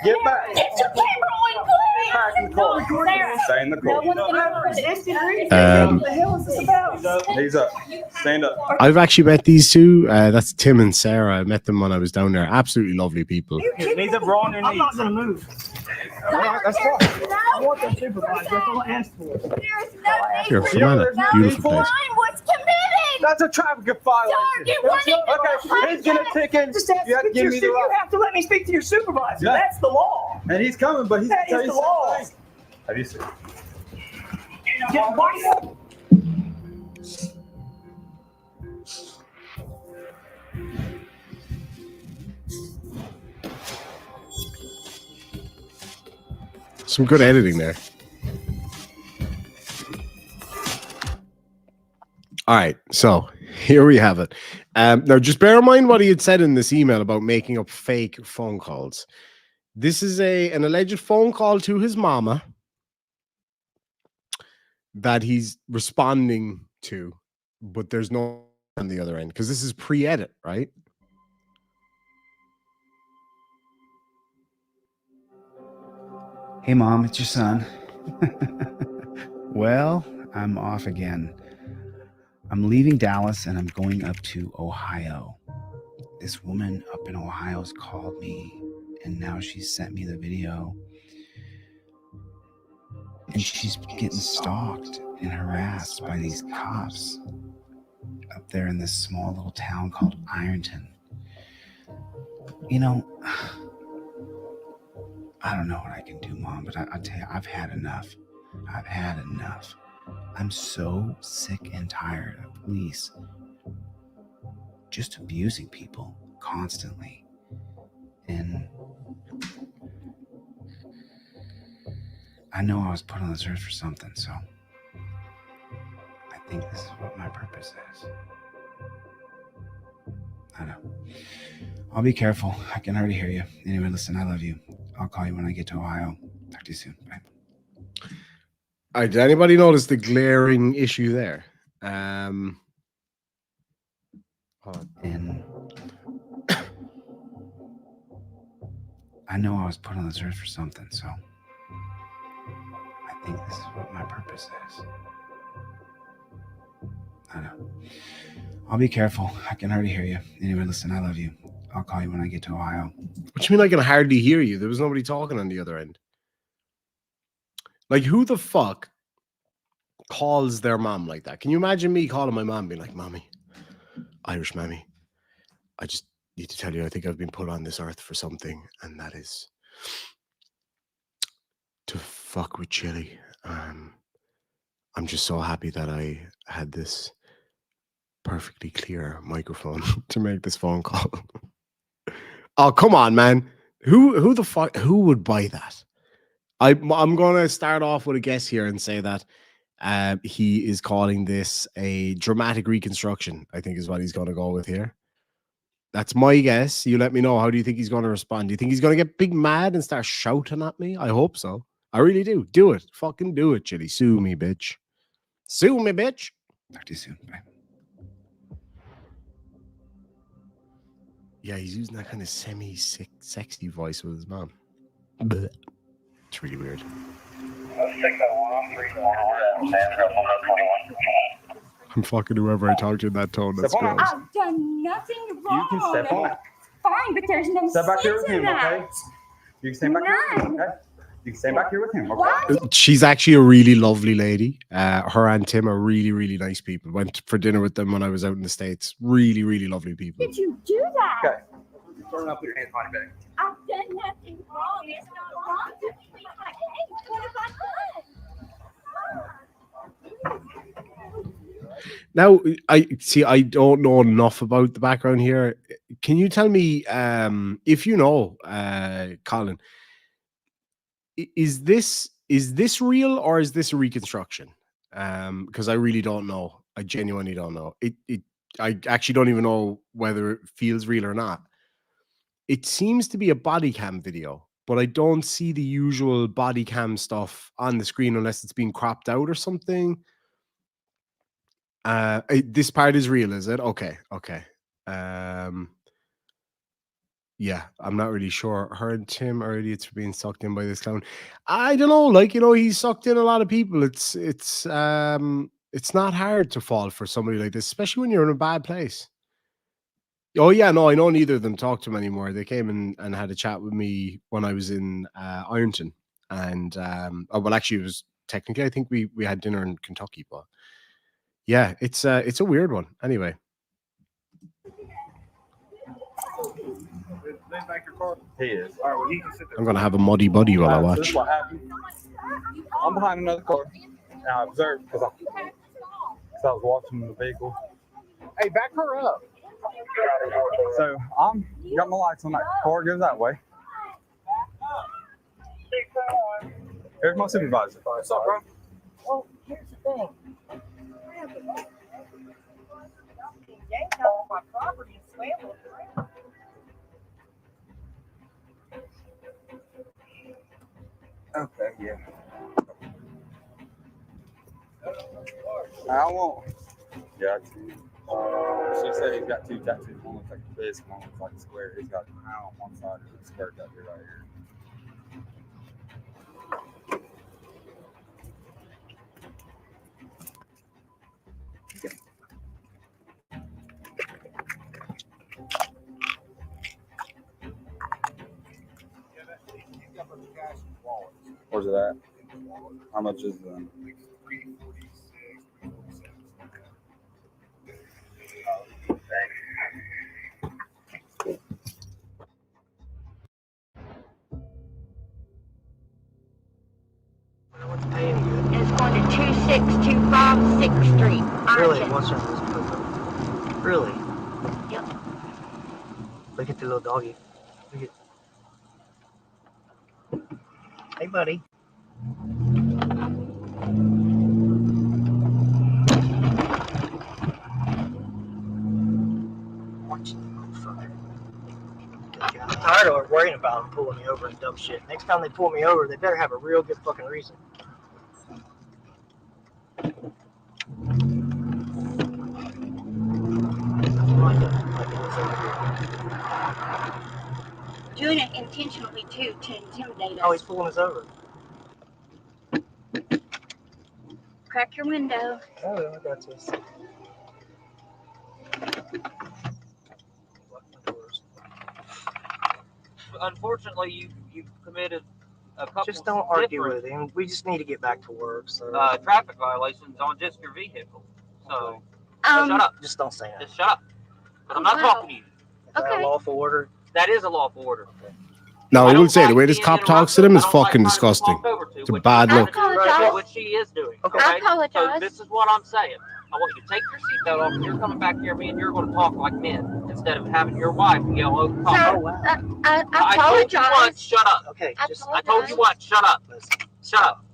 Get back. Get your camera on, please. Back in the car. Stay in the car. What the hell is this about? He's up. Stand up. I've actually met these two. That's Tim and Sarah. I met them when I was down there. Absolutely lovely people. Knees up, on your knees. I'm not going to move. All right, that's fine. I want the supervisor. That's all I asked for. There's nothing. Here, Savannah. Beautiful place. Crime was committed. That's a traffic violation. You wanted Okay, he's gonna ticket. Just ask You have to give me the you right. have to let me speak to your supervisor. Yeah. That's the law. And he's coming, but he's That tell is you the law. something. Have you seen? Get white. Some good editing there. All right, so here we have it. Now, just bear in mind what he had said in this email about making up fake phone calls. This is an alleged phone call to his mama that he's responding to but there's no on the other end because this is pre-edit, right? Hey, Mom, it's your son. Well, I'm off again. I'm leaving Dallas and I'm going up to Ohio. This woman up in Ohio's called me and now she's sent me the video. And she's getting stalked and harassed by these cops up there in this small little town called Ironton. You know, I don't know what I can do, Mom, but I'll tell you, I've had enough. I've had enough. I'm so sick and tired of police just abusing people constantly. And I know I was put on this earth for something, so I think this is what my purpose is. I know. I'll be careful. I can already hear you. Anyway, listen, I love you. I'll call you when I get to Ohio. Talk to you soon. Bye. Did anybody notice the glaring issue there? And I know I was put on this earth for something, so I think this is what my purpose is. I know. I'll be careful. I can already hear you. Anyway, listen, I love you. I'll call you when I get to Ohio. What do you mean I can hardly hear you? There was nobody talking on the other end. Like, who the fuck calls their mom like that? Can you imagine me calling my mom being like, Mommy, Irish Mammy, I just need to tell you, I think I've been put on this earth for something, and that is to fuck with Chille. I'm just so happy that I had this perfectly clear microphone to make this phone call. Oh, come on, man. Who the fuck, who would buy that? I'm going to start off with a guess here and say that he is calling this a dramatic reconstruction, I think is what he's going to go with here. That's my guess. You let me know. How do you think he's going to respond? Do you think he's going to get big mad and start shouting at me? I hope so. I really do. Do it. Fucking do it, Chille. Sue me, bitch. Sue me, bitch. Talk to you soon. Bye. Yeah, he's using that kind of sexy voice with his mom. Blech. It's really weird. I'm fucking whoever I talk to in that tone. That's Step on gross. I've done nothing wrong. You can step on it. Fine, but there's no Step back here sense with in him, that. okay? You can stand back here with him, okay? You can stand back here with him, okay? What? She's actually a really lovely lady. Her and Tim are really, really nice people. Went for dinner with them when I was out in the States. Really, really lovely people. Did you do that? Okay. Turn around, put your hands behind your back. I've done nothing wrong. It's not wrong to be like, hey, what have I done? Now, I don't know enough about the background here. Can you tell me, if you know, Colin, is this real or is this a reconstruction? Because I really don't know. I genuinely don't know. I actually don't even know whether it feels real or not. It seems to be a body cam video, but I don't see the usual body cam stuff on the screen unless it's being cropped out or something. This part is real, is it? Okay. Yeah, I'm not really sure. Her and Tim are idiots for being sucked in by this clown. I don't know, like, you know, he's sucked in a lot of people. It's not hard to fall for somebody like this, especially when you're in a bad place. Oh yeah, no, I know neither of them talk to him anymore. They came and had a chat with me when I was in Ironton, and well, actually, it was technically I think we had dinner in Kentucky, but yeah, it's a weird one. Anyway, He is. All right, well, he can sit there. I'm gonna have a muddy buddy while I This is watch. what happened. I'm behind another car, and I observed because I was watching the vehicle. Hey, back her up. So I'm got my lights on. That car goes that way. Here's my supervisor. What's up, bro? Well, here's the thing. Yanked out my property and swam with it. Okay, yeah. I won't. Yeah, she said he's got 2 tattoos. One looks like this, one looks like a square. He's got an eye on one side and a square tattoo right here. Where's it at? How much is that? It's going to 2625 6th Street. Really? Arlington. What's your Really? Yep. Look at the little doggy. Look at. Hey, buddy. Watch the motherfucker. I'm tired of worrying about them pulling me over and dumb shit. Next time they pull me over, they better have a real good fucking reason. Doing it intentionally too to intimidate Oh, us. he's pulling us over. Crack your window. Oh, I got this. Unfortunately, you've committed a couple. Just don't argue with him. We just need to get back to work. So Traffic violations on just your vehicle. So shut up. just don't say that. Just shut up. But I'm not Wow. talking to you. Is that Okay. a lawful order? That is a lawful order. No, I don't will say the like way this being cop talks to them is interrupted. I don't fucking like trying to disgusting. talk over to, It's a which bad is look. apologize. what she is doing. Okay. I Okay? apologize. So this is what I'm saying. I want you to take your seatbelt off. And you're coming back here, me and you're going to talk like men instead of having your wife yell over top. Sir, Oh, wow. I told you apologize. once, shut up. Okay, I just I told you once, shut up. listen. Shut up.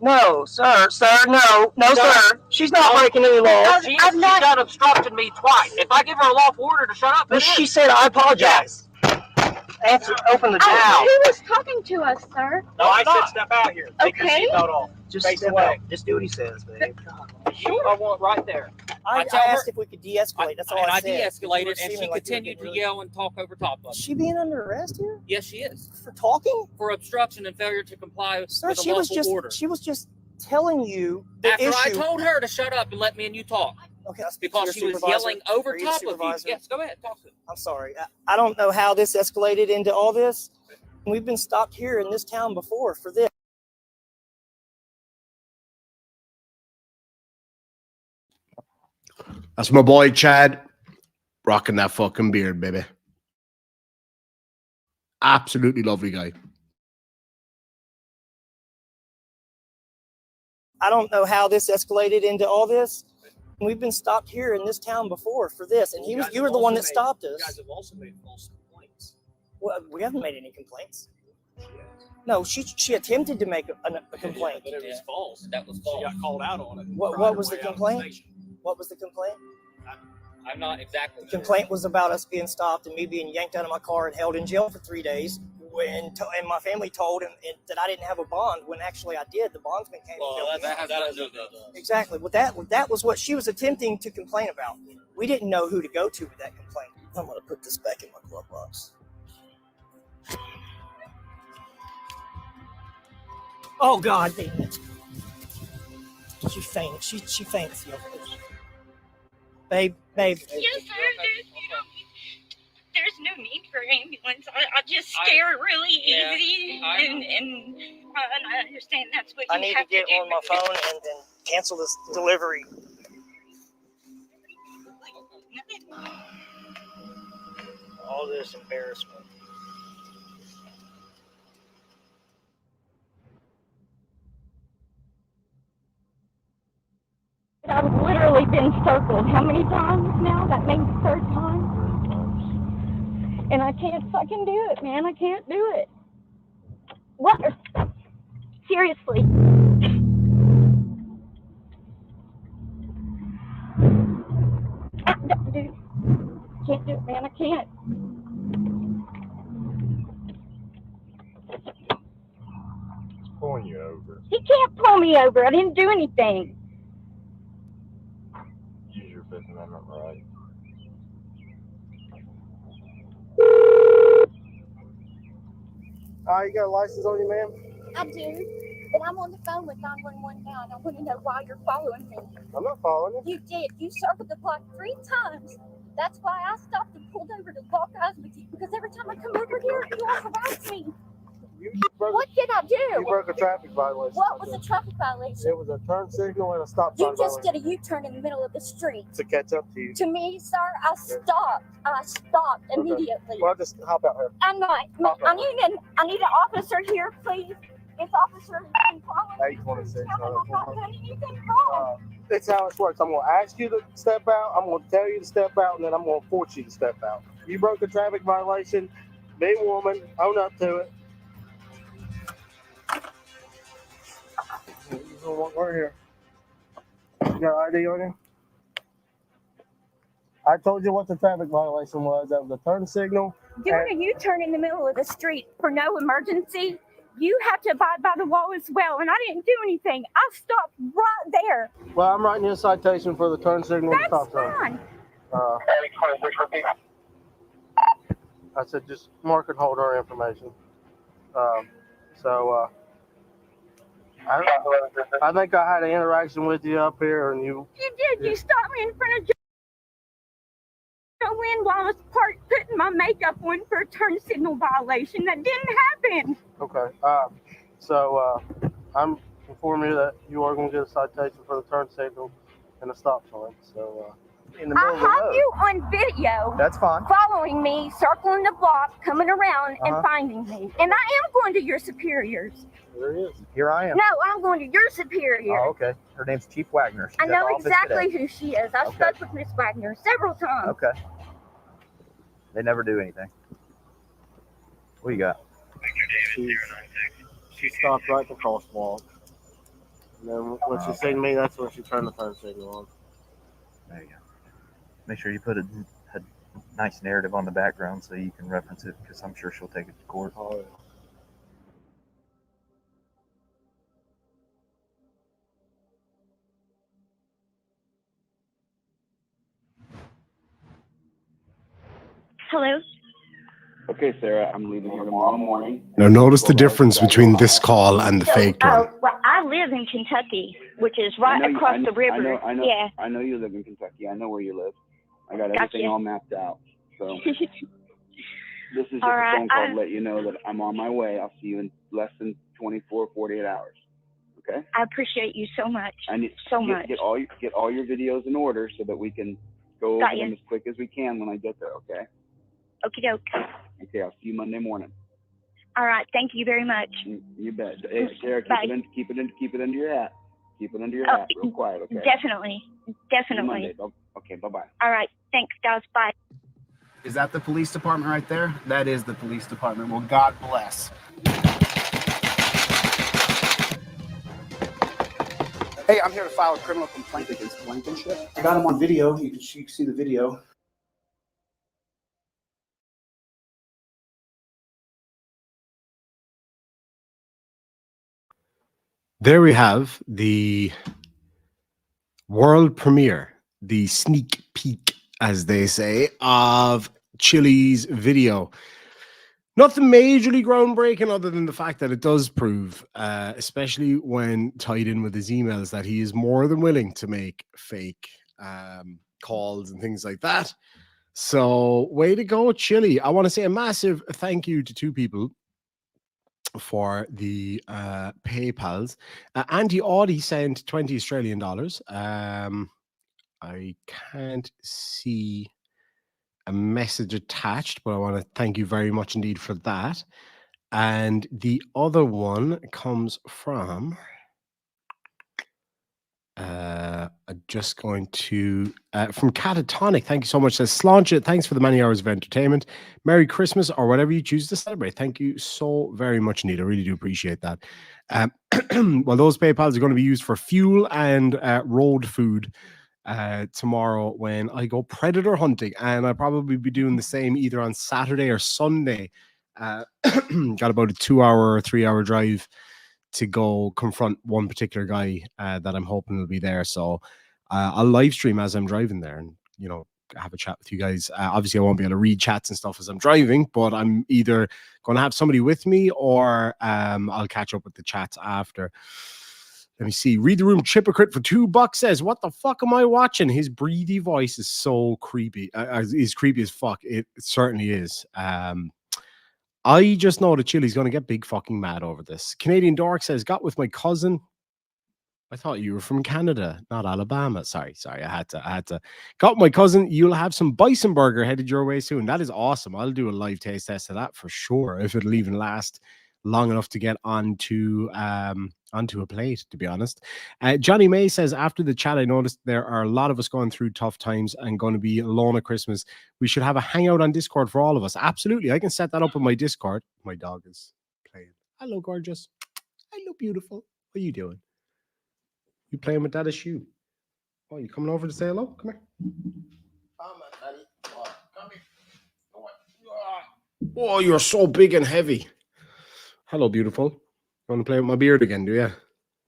No, sir, no, sir. She's not breaking any laws. She's I'm not- done obstructed me twice. If I give her a lawful order to shut up, But then she said I apologize. Open the door. Ow. Who was talking to us, sir? No, I said step out here. Okay. off. Just face step away. out. Just do what he says, babe. I want right there. I tell her- asked if we could de-escalate. That's all I said. de-escalated, You were and she seeming like you were continued to getting yell and talk over top of Is me. she being under arrest here Yes, she is. for talking? For obstruction and failure to comply Sir, with a she was just telling you the After I issue. told her to shut up and let me and you talk Okay, I'll speak to because your she was supervisor. yelling over Are you the top of you. supervisor? Yes, go ahead, talk to me. I'm sorry. I don't know how this escalated into all this. We've been stopped here in this town before for this. That's my boy Chad, rocking that fucking beard, baby. Absolutely lovely guy. I don't know how this escalated into all this. We've been stopped here in this town before for this, and you were the one that stopped us. You guys have also made false complaints. Well, we haven't made any complaints. No, she attempted to make a complaint. But it was false. That was She false. got called out on it. What was the Right away out of complaint? station. What was the complaint? I'm not exactly The complaint was about us being stopped and me being yanked out of my car and held in jail for 3 days. And my family told him that I didn't have a bond when actually I did. The bondsman came. Well, and that killed me. has nothing to do with it. Exactly. Well, that was what she was attempting to complain about. We didn't know who to go to with that complaint. I'm gonna put this back in my glove box. Oh God, damn it! She fainted. She fainted. Babe. Yes, sir. There's no need for ambulance. I just scare really easy, and I understand that's what I you need have to get do. on my phone and then cancel this delivery. All this embarrassment. I've literally been circled. How many times now? That means the third time. And I can't fucking do it, man. I can't do it. What? Seriously. Dude, can't do it, man. I can't. Pulling you over. He can't pull me over. I didn't do anything. your Fifth Amendment right. You got a license on you, ma'am? I do, but I'm on the phone with 911 now, and I want to know why you're following me. I'm not following you. You did. You circled the block 3 times. That's why I stopped and pulled over to lock eyes with you, because every time I come over here, you all harass me. What did I You do? broke a traffic violation. What was a traffic violation? It was a turn signal and a stop sign You just violation. did a U-turn in the middle of the street. To catch up to you. To me, sir, I stopped. I stopped immediately. Well, just hop out here. I'm not. I need an officer here, please. This officer has been following me. 826. Tell him I'm not doing anything wrong. That's how it works. I'm going to ask you to step out. I'm going to tell you to step out, and then I'm going to force you to step out. You broke a traffic violation. Be a woman. Own up to it. We're here. You got ID on you? I told you what the traffic violation was. That was a turn signal. Doing a U-turn in the middle of the street for no emergency, you have to abide by the law as well. And I didn't do anything. I stopped right there. Well, I'm writing you a citation for the turn signal and That's stop sign. fine. I said just mark and hold our information. I think I had an interaction with you up here, and you. You did. You stopped me in front of Joe Lynn while I was putting my makeup on for a turn signal violation. That didn't happen. Okay. I'm informing you that you are going to get a citation for the turn signal and a stop sign. So, in the middle I of the have road. you on video. That's fine. Following me, circling the block, coming around, Uh-huh. and finding me. And I am going to your superiors. There he is. Here I am. No, I'm going to your superior. Oh, okay. Her name's Chief Wagner. She's I at know the office exactly today. who she is. I Okay. spoke with Miss Wagner several times. Okay. They never do anything. What you got? She stopped right at the crosswalk. And then when she seen me, that's when she turned the turn signal on. There you go. Make sure you put a nice narrative on the background so you can reference it, because I'm sure she'll take it to court. Oh, yeah. Hello? Okay, Sarah, I'm leaving here tomorrow morning. Now notice the difference between this call and the fake one. Well, I live in Kentucky, which is right across the river. Yeah. I know you live in Kentucky. I know where you live. I got Gotcha. everything all mapped out. So this is just All a right, phone call to let you know that I'm on my way. I'll see you in less than 24, 48 hours. Okay? I appreciate you so much. I need So much. get all your videos in order so that we can go over Got you. them as quick as we can when I get there. Okay? Okie doke. Okay. I'll see you Monday morning. All right. Thank you very much. You bet. Hey, Sarah, Bye. keep it under your hat. Keep it under your hat, real quiet. Okay? Definitely. See you Definitely. Monday. Okay. Bye-bye. All right. Thanks, guys. Bye. Is that the police department right there? That is the police department. Well, God bless. Hey, I'm here to file a criminal complaint against Blankenship. I got him on video. You can see the video. There we have the world premiere, the sneak peek, as they say, of Chille's video. Nothing majorly groundbreaking other than the fact that it does prove, especially when tied in with his emails, that he is more than willing to make fake calls and things like that. So way to go, Chille. I want to say a massive thank you to two people for the PayPals. Andy Audie sent $20 Australian. I can't see a message attached, but I want to thank you very much indeed for that. And the other one comes from just going to from Catatonic. Thank you so much. Says Slancha, thanks for the many hours of entertainment. Merry Christmas or whatever you choose to celebrate. Thank you so very much indeed. I really do appreciate that. Well, those PayPals are going to be used for fuel and road food tomorrow when I go predator hunting, and I'll probably be doing the same either on Saturday or Sunday. Got about a 2-hour or 3-hour drive to go confront one particular guy that I'm hoping will be there. So I'll live stream as I'm driving there, and have a chat with you guys. Obviously, I won't be able to read chats and stuff as I'm driving, but I'm either going to have somebody with me or I'll catch up with the chats after. Let me see. Read the Room Hypocrite for $2 says, "What the fuck am I watching? His breathy voice is so creepy. He's creepy as fuck. It certainly is. I just know that Chille's going to get big fucking mad over this." Canadian Dork says, "Got with my cousin." I thought you were from Canada, not Alabama. Sorry. I had to. Got with my cousin. You'll have some bison burger headed your way soon. That is awesome. I'll do a live taste test of that for sure, if it'll even last long enough to get onto a plate, to be honest. Johnny May says, "After the chat, I noticed there are a lot of us going through tough times and going to be alone at Christmas. We should have a hangout on Discord for all of us." Absolutely. I can set that up on my Discord. My dog is playing. Hello, gorgeous. Hello, beautiful. What are you doing? You playing with Daddy's shoe? Oh, you coming over to say hello? Come here. Come on, Daddy. Come here. Oh, you're so big and heavy. Hello, beautiful. You want to play with my beard again, do you? Is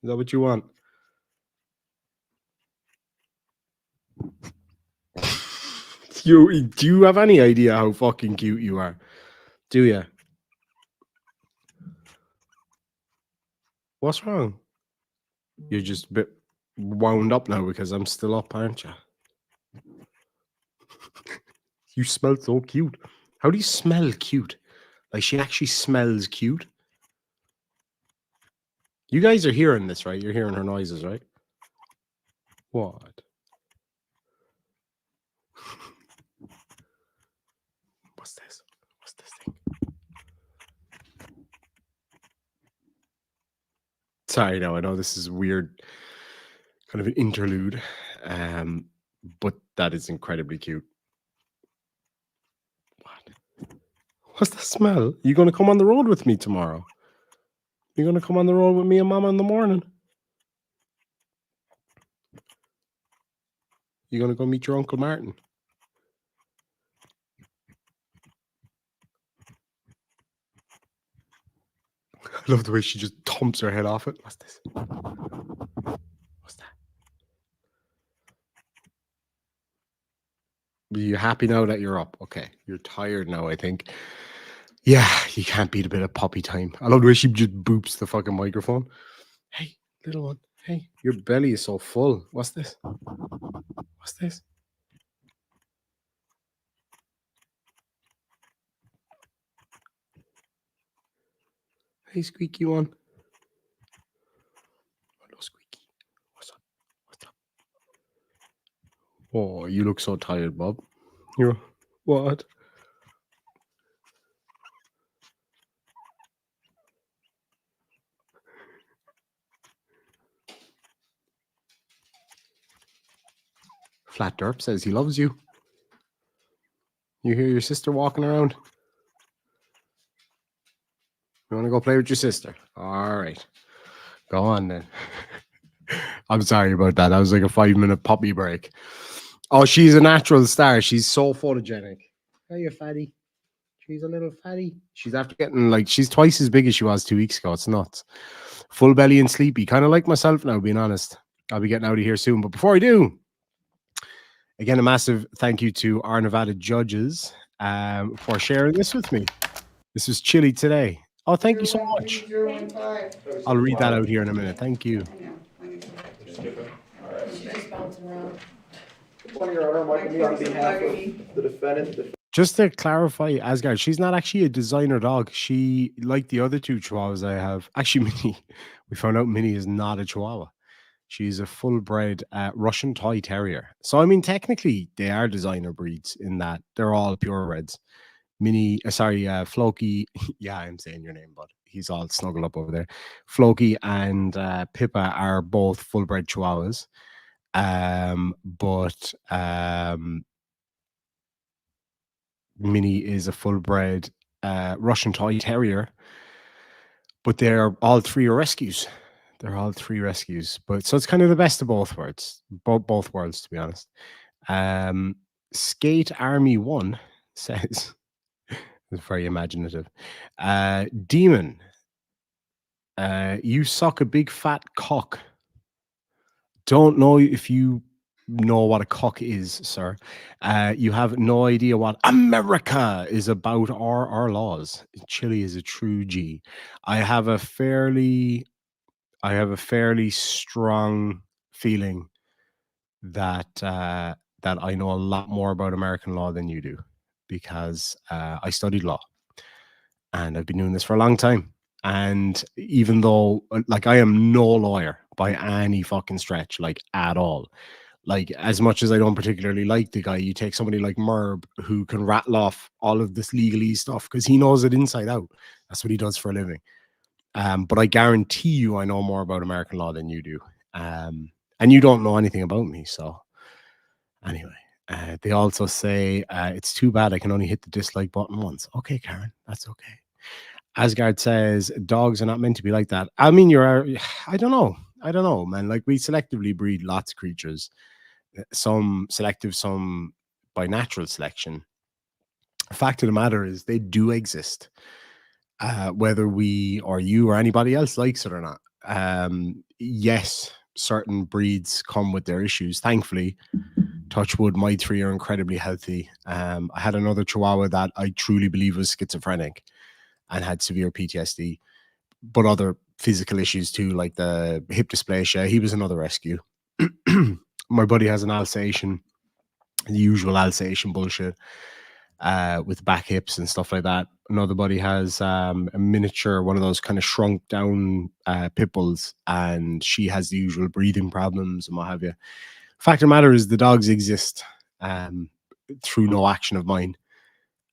that what you want? Do you have any idea how fucking cute you are? Do you? What's wrong? You're just a bit wound up now because I'm still up, aren't you? You smell so cute. How do you smell cute? Like, she actually smells cute. You guys are hearing this, right? You're hearing her noises, right? What? What's this? What's this thing? Sorry, no, I know this is weird, kind of an interlude, but that is incredibly cute. What? What's the smell? You going to come on the road with me tomorrow? You going to come on the road with me and Mama in the morning? You going to go meet your Uncle Martin? I love the way she just thumps her head off it. What's this? What's that? Are you happy now that you're up? Okay. You're tired now, I think. Yeah, you can't beat a bit of puppy time. I love the way she just boops the fucking microphone. Hey, little one. Hey, your belly is so full. What's this? What's this? Hey, squeaky one. Hello, squeaky. What's up? What's up? Oh, you look so tired, Bob. You're what? Flat Derp says he loves you. You hear your sister walking around? You want to go play with your sister? All right. Go on then. I'm sorry about that. That was like a 5-minute puppy break. Oh, she's a natural star. She's so photogenic. Hey, you fatty. She's a little fatty. She's after getting she's twice as big as she was 2 weeks ago. It's nuts. Full belly and sleepy. Kind of like myself now, being honest. I'll be getting out of here soon. But before I do, again, a massive thank you to our Nevada judges for sharing this with me. This was Chille today. Oh, thank you so much. I'll read that out here in a minute. Thank you. Just to clarify, Asgard, she's not actually a designer dog. She, like the other two Chihuahuas I have, actually Minnie, we found out Minnie is not a Chihuahua. She's a full-bred Russian Toy Terrier. So, I mean, technically, they are designer breeds in that they're all purebreds. Floki, yeah, I'm saying your name, but he's all snuggled up over there. Floki and Pippa are both full-bred Chihuahuas. But Minnie is a full-bred Russian Toy Terrier. But they're all three are rescues. They're all three rescues. But so it's kind of the best of both worlds. Both worlds, to be honest. Skate Army 1 says... It's very imaginative. Demon, you suck a big fat cock. Don't know if you know what a cuck is, sir. You have no idea what America is about or our laws. Chile is a true G. I have a fairly strong feeling that that I know a lot more about American law than you do, because I studied law and I've been doing this for a long time. And even though, like, I am no lawyer by any fucking stretch, like, at all. Like, as much as I don't particularly like the guy, you take somebody like Merb, who can rattle off all of this legalese stuff because he knows it inside out. That's what he does for a living. But I guarantee you I know more about American law than you do. And you don't know anything about me. So anyway, they also say, it's too bad I can only hit the dislike button once. Okay, Karen, that's okay. Asgard says dogs are not meant to be like that. I mean, I don't know, man. Like, we selectively breed lots of creatures, some selective, some by natural selection. Fact of the matter is, they do exist, whether we or you or anybody else likes it or not. Yes, certain breeds come with their issues. Thankfully, touch wood, my 3 are incredibly healthy. I had another Chihuahua that I truly believe was schizophrenic and had severe PTSD, but other physical issues too, like the hip dysplasia. He was another rescue. My buddy has an Alsatian, the usual Alsatian bullshit, with back hips and stuff like that. Another buddy has a miniature, one of those kind of shrunk down pit bulls, and she has the usual breathing problems and what have you. Fact of the matter is, the dogs exist through no action of mine,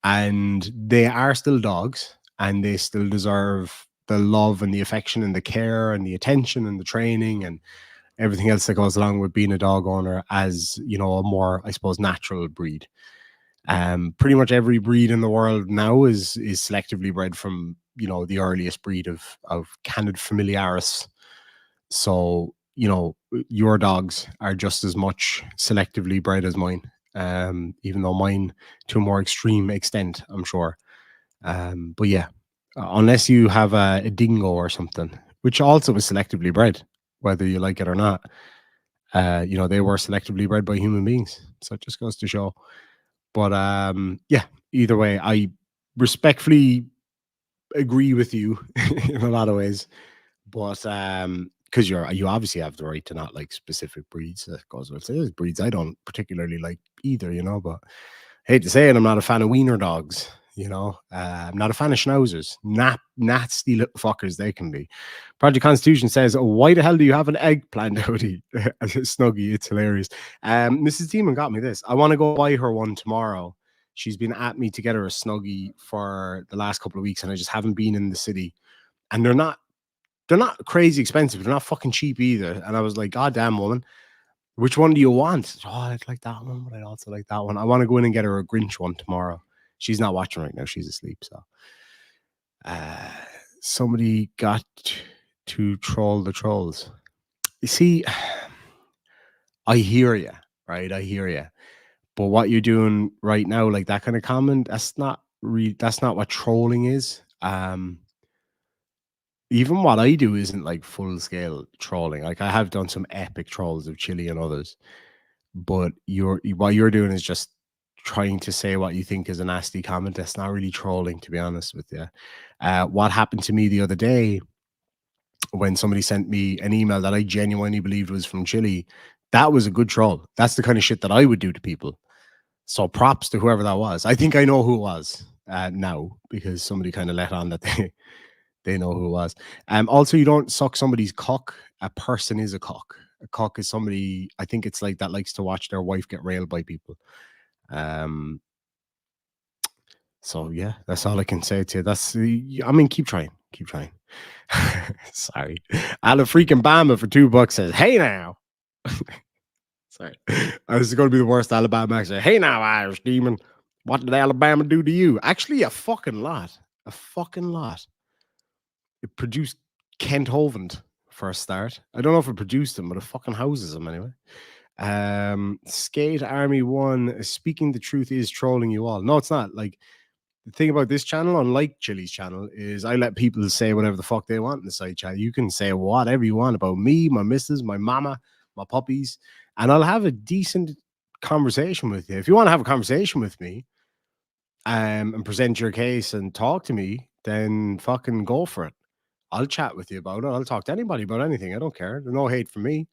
and they are still dogs, and they still deserve the love and the affection and the care and the attention and the training and everything else that goes along with being a dog owner, as, you know, a more, I suppose, natural breed. Pretty much every breed in the world now is selectively bred from, you know, the earliest breed of Canid familiaris. So, you know, your dogs are just as much selectively bred as mine, even though mine to a more extreme extent, I'm sure. But yeah, unless you have a dingo or something, which also is selectively bred, whether you like it or not, you know, they were selectively bred by human beings. So it just goes to show. But yeah, either way, I respectfully agree with you in a lot of ways. But because you obviously have the right to not like specific breeds. That goes with it. There's breeds I don't particularly like either, you know. But I hate to say it, I'm not a fan of wiener dogs. You know, I'm not a fan of schnauzers. Nasty little fuckers they can be. Project Constitution says, why the hell do you have an eggplant hoodie? Snuggie, it's hilarious. Mrs. Demon got me this. I want to go buy her one tomorrow. She's been at me to get her a Snuggie for the last couple of weeks, and I just haven't been in the city. And they're not crazy expensive. They're not fucking cheap either. And I was like, God damn, woman, which one do you want? Oh, I'd like that one, but I'd also like that one. I want to go in and get her a Grinch one tomorrow. She's not watching right now. She's asleep. So somebody got to troll the trolls. You see, I hear you, right? I hear you. But what you're doing right now, like that kind of comment, that's not what trolling is. Even what I do isn't like full scale trolling. Like, I have done some epic trolls of Chille and others. But what you're doing is just trying to say what you think is a nasty comment. That's not really trolling, to be honest with you. What happened to me the other day when somebody sent me an email that I genuinely believed was from Chille, that was a good troll. That's the kind of shit that I would do to people. So props to whoever that was. I think I know who it was now, because somebody kind of let on that they know who it was. Also, you don't suck somebody's cock. A person is a cock. A cock is somebody, I think it's like that, likes to watch their wife get railed by people. So yeah, that's all I can say to you. I mean, keep trying. Sorry. Ala freaking Bama for $2 says, hey now. Sorry. This is going to be the worst Alabama accent. Hey now, Irish demon. What did Alabama do to you? Actually, a fucking lot. It produced Kent Hovind for a start. I don't know if it produced him, but it fucking houses him anyway. Skate Army 1, speaking the truth is trolling you all. No, it's not. Like, the thing about this channel, unlike Chille's channel, is I let people say whatever the fuck they want in the side chat. You can say whatever you want about me, my missus, my mama, my puppies, and I'll have a decent conversation with you. If you want to have a conversation with me, and present your case and talk to me, then fucking go for it. I'll chat with you about it. I'll talk to anybody about anything. I don't care. There's no hate from me.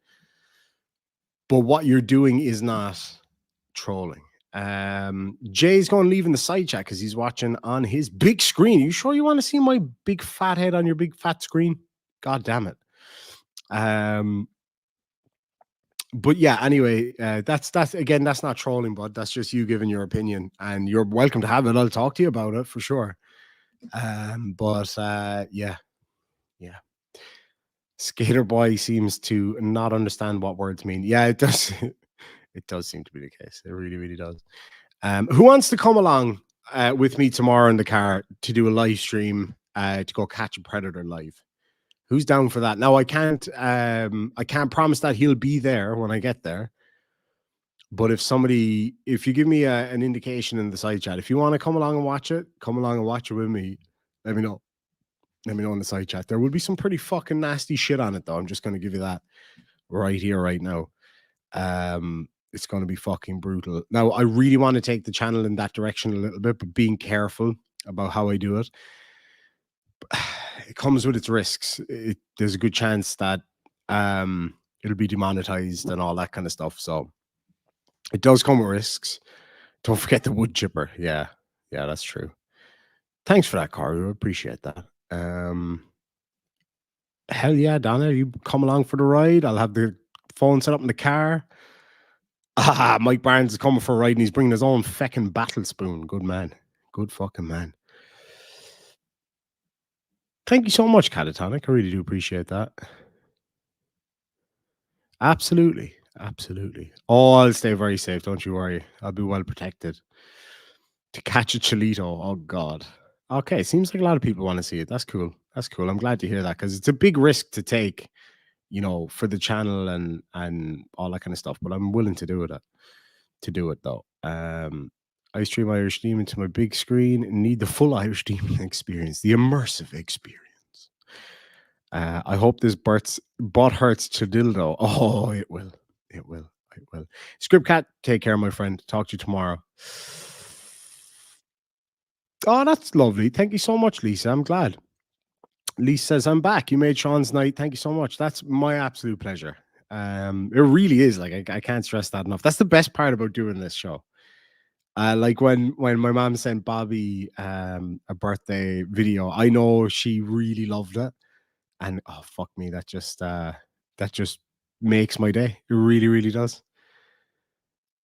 But what you're doing is not trolling. Jay's going to leave in the side chat because he's watching on his big screen. Are you sure you want to see my big fat head on your big fat screen? God damn it. But yeah, anyway, that's again, that's not trolling, bud. That's just you giving your opinion, and you're welcome to have it. I'll talk to you about it for sure. Yeah. Skater boy seems to not understand what words mean. Yeah, it does. It does seem to be the case. It really, really does. Who wants to come along with me tomorrow in the car to do a live stream to go catch a predator live? Who's down for that? Now I can't promise that he'll be there when I get there. But if you give me an indication in the side chat, if you want to come along and watch it with me, let me know. Let me know in the side chat. There will be some pretty fucking nasty shit on it, though. I'm just going to give you that right here, right now. It's going to be fucking brutal. Now, I really want to take the channel in that direction a little bit, but being careful about how I do it. It comes with its risks. There's a good chance that it'll be demonetized and all that kind of stuff. So it does come with risks. Don't forget the wood chipper. Yeah, that's true. Thanks for that, Carl. I appreciate that. Hell yeah, Donna, you come along for the ride. I'll have the phone set up in the car. Mike Barnes is coming for a ride and he's bringing his own feckin' battle spoon. Good man. Good fucking man. Thank you so much, Catatonic. I really do appreciate that. Absolutely. Oh, I'll stay very safe. Don't you worry. I'll be well protected. To catch a Chillito. Oh, God. Okay. Seems like a lot of people want to see it. That's cool. I'm glad to hear that because it's a big risk to take, for the channel and all that kind of stuff. But I'm willing to do it. Though. I stream Irish Demon to my big screen and need the full Irish Demon experience, the immersive experience. I hope this butt hurts to dildo. Oh, it will. Script take care, my friend. Talk to you tomorrow. Oh, that's lovely. Thank you so much, Lisa. I'm glad. Lisa says, I'm back. You made Sean's night. Thank you so much. That's my absolute pleasure. It really is. Like, I can't stress that enough. That's the best part about doing this show. Like when my mom sent Bobby a birthday video, I know she really loved it. And oh, fuck me, that just makes my day. It really, really does.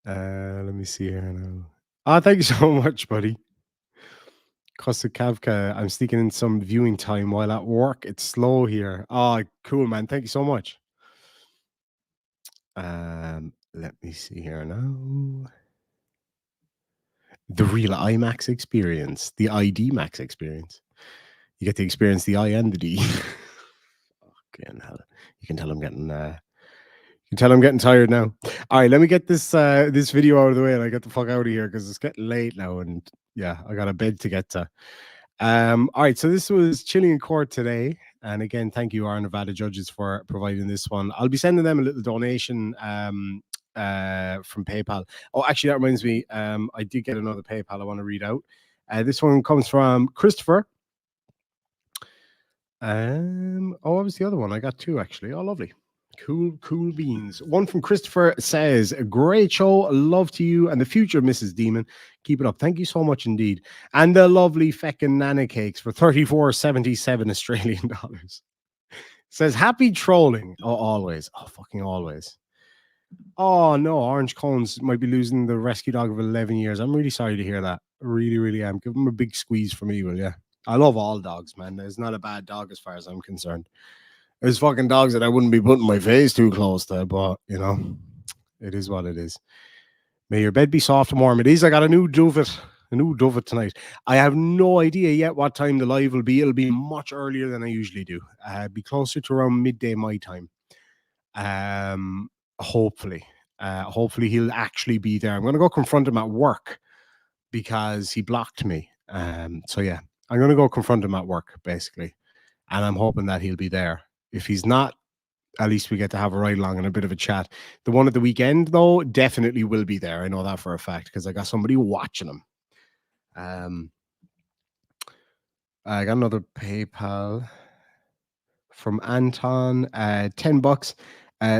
Let me see here now. Oh, thank you so much, buddy. Costa Kavka, I'm sneaking in some viewing time while at work. It's slow here. Oh, cool, man. Thank you so much. Let me see here now. The real IMAX experience, the ID Max experience. You get to experience the I and the D. Fucking hell. You can tell I'm getting tired now. All right, let me get this video out of the way and I get the fuck out of here because it's getting late now and yeah, I got a bed to get to. All right, so this was Chille in Court today. And again, thank you, our Nevada judges, for providing this one. I'll be sending them a little donation from PayPal. Oh, actually, that reminds me, I did get another PayPal I want to read out. This one comes from Christopher. Oh, what was the other one? I got two, actually. Oh, lovely. Cool beans. One from Christopher says, great show. Love to you and the future, Mrs. Demon. Keep it up. Thank you so much indeed. And the lovely feckin' nana cakes for $34.77 Australian dollars. Says, happy trolling. Oh, always. Oh, fucking always. Oh, no. Orange Cones might be losing the rescue dog of 11 years. I'm really sorry to hear that. Really, really am. Give him a big squeeze for me, will ya? I love all dogs, man. There's not a bad dog as far as I'm concerned. There's fucking dogs that I wouldn't be putting my face too close to, but, it is what it is. May your bed be soft and warm. It is. I got a new duvet tonight. I have no idea yet what time the live will be. It'll be much earlier than I usually do. Be closer to around midday my time. Hopefully he'll actually be there. I'm going to go confront him at work because he blocked me. So yeah, I'm going to go confront him at work basically. And I'm hoping that he'll be there. If he's not, at least we get to have a ride along and a bit of a chat. The one at the weekend, though, definitely will be there. I know that for a fact because I got somebody watching them. I got another PayPal from Anton, $10.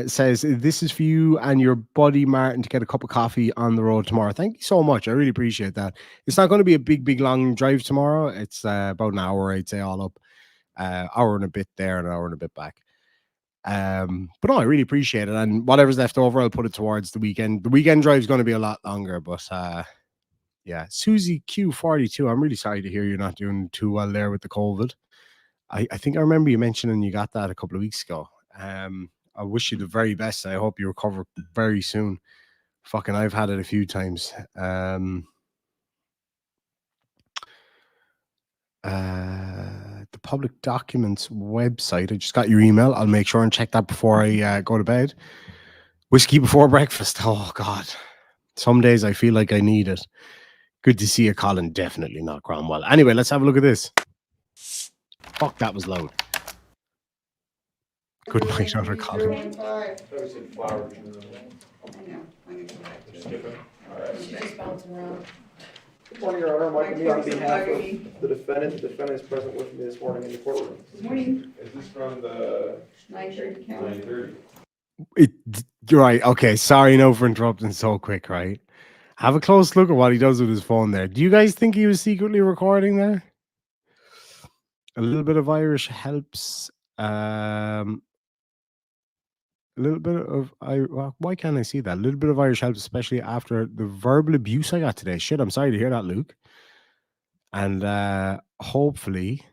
Says this is for you and your buddy Martin to get a cup of coffee on the road tomorrow. Thank you so much. I really appreciate that. It's not going to be a big long drive tomorrow. It's about an hour, I'd say, all up. Hour and a bit there and an hour and a bit back. But no, I really appreciate it. And whatever's left over, I'll put it towards the weekend. The weekend drive is going to be a lot longer, but yeah. Susie Q42, I'm really sorry to hear you're not doing too well there with the COVID. I think I remember you mentioning you got that a couple of weeks ago. I wish you the very best. I hope you recover very soon. Fucking, I've had it a few times. The public documents website. I just got your email. I'll make sure and check that before I go to bed. Whiskey before breakfast. Oh, God. Some days I feel like I need it. Good to see you, Colin. Definitely not Cromwell. Anyway, let's have a look at this. Fuck, that was loud. Good night, Other Colin. Good morning, Your Honor. Mike me on behalf of the defendant. The defendant is present with me this morning in the courtroom. Good morning. Is this from the 9:30 count. 9:30? You're right. Okay. Sorry, no, for interrupting so quick, right? Have a close look at what he does with his phone there. Do you guys think he was secretly recording there? A little bit of Irish helps. A little bit of why can't I see that? A little bit of Irish helps, especially after the verbal abuse I got today. Shit, I'm sorry to hear that, Luke. And hopefully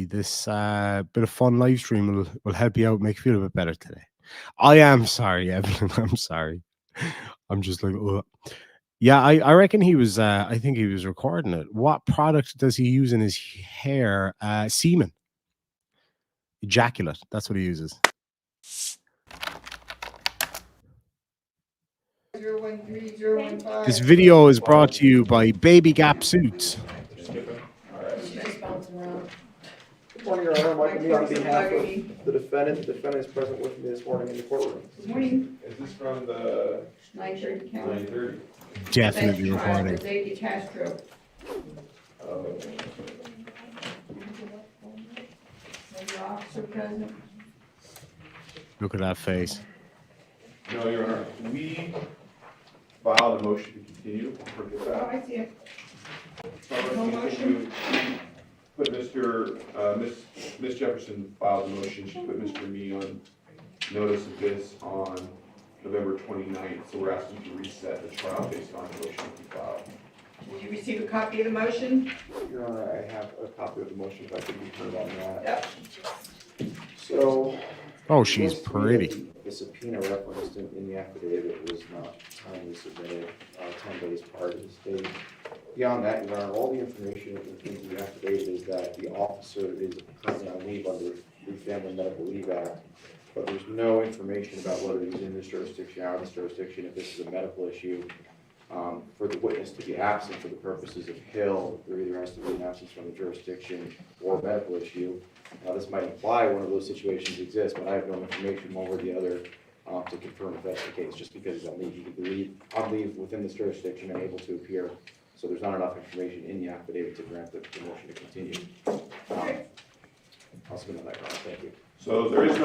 this bit of fun live stream will help you out, make you feel a bit better today. I am sorry, Evelyn. I'm sorry. I'm just like, ugh. Yeah, I reckon he was. I think he was recording it. What product does he use in his hair? Semen, ejaculate. That's what he uses. 013-015. This video is brought to you by Baby Gap Suits. Good morning, Your Honor. Mike me on behalf of the defendant. The defendant is present with me this morning in the courtroom. Good morning. Is this from the 9:30 count. 9:30? Definitely Defense trial recording. for Xavier Castro. Your officer present. Look at that face. No, Your Honor. We filed a motion to continue. Forget Oh, that. I see it. No motion. Put Miss Jefferson filed a motion. She put Mr. and me on notice of this on November 29th. So we're asking to reset the trial based on the motion we filed. Did you receive a copy of the motion? Your Honor, I have a copy of the motion if I could be heard on that. Yep. So. Oh, she's yes, pretty. The subpoena referenced in the affidavit was not timely submitted 10 days prior to this date. Beyond that, Your Honor, all the information in the affidavit is that the officer is currently on leave under the Family Medical Leave Act, but there's no information about whether he's in this jurisdiction, out of this jurisdiction, if this is a medical issue. For the witness to be absent for the purposes of Hill, there either has to be an absence from the jurisdiction or a medical issue. Now, this might imply one of those situations exists, but I have no information one way or the other to confirm if that's the case. Just because he's on leave, he could be on leave within this jurisdiction and able to appear. So there's not enough information in the affidavit to grant the motion to continue. I'll submit on that, Your Honor. Thank you. So there is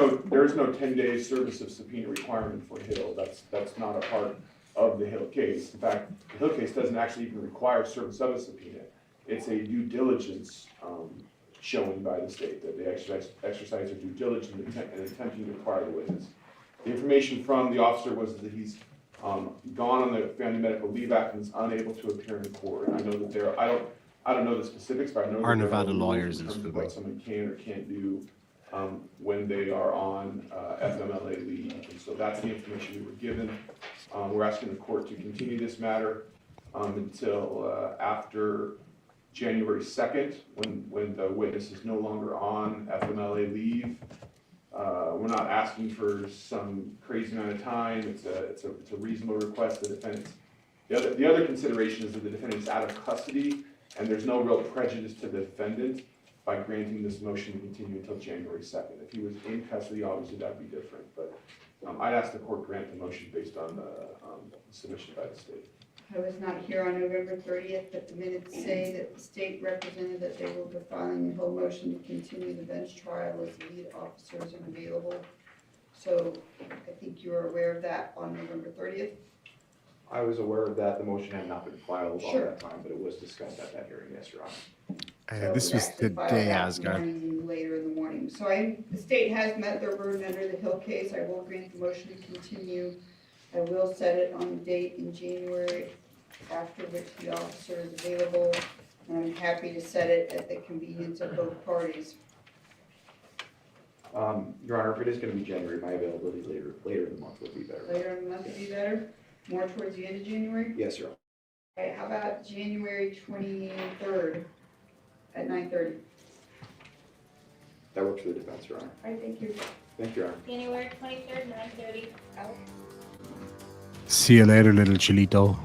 no 10-day service of subpoena requirement for Hill. That's not a part of the Hill case. In fact, the Hill case doesn't actually even require service of a subpoena. It's a due diligence showing by the state that they exercise their due diligence in attempting to acquire the witness. The information from the officer was that he's gone on the Family Medical Leave Act and is unable to appear in court. I know that I don't know the specifics, but I know Our that Nevada there are lawyers rules in is terms of filming. what someone can or can't do when they are on FMLA leave. And so that's the information we were given. We're asking the court to continue this matter until after January 2nd, when the witness is no longer on FMLA leave. We're not asking for some crazy amount of time. It's a reasonable request. The other consideration is that the defendant's out of custody and there's no real prejudice to the defendant by granting this motion to continue until January 2nd. If he was in custody, obviously that'd be different, but I'd ask the court grant the motion based on the submission by the state. I was not here on November 30th, but the minutes say that the state represented that they will be filing a whole motion to continue the bench trial as the lead officer is unavailable. So I think you're aware of that on November 30th. I was aware of that. The motion had not been filed on Sure. that time, but it was discussed at that hearing, yes, Your Honor. So This it was actually the filed day, that Asgard. morning, later in the morning. So the state has met their burden under the Hill case. I will grant the motion to continue. I will set it on a date in January, after which the officer is available. And I'm happy to set it at the convenience of both parties. Your Honor, if it is going to be January, my availability later in the month would be better. Later in the month would be better, more towards the end of January. Yes, Your Honor. All right, how about January 23rd at 9:30? That works for the defense, Your Honor. All right, thank you. Thank you, Your Honor. January 23rd, 9:30. Out. See you later, little Chilito.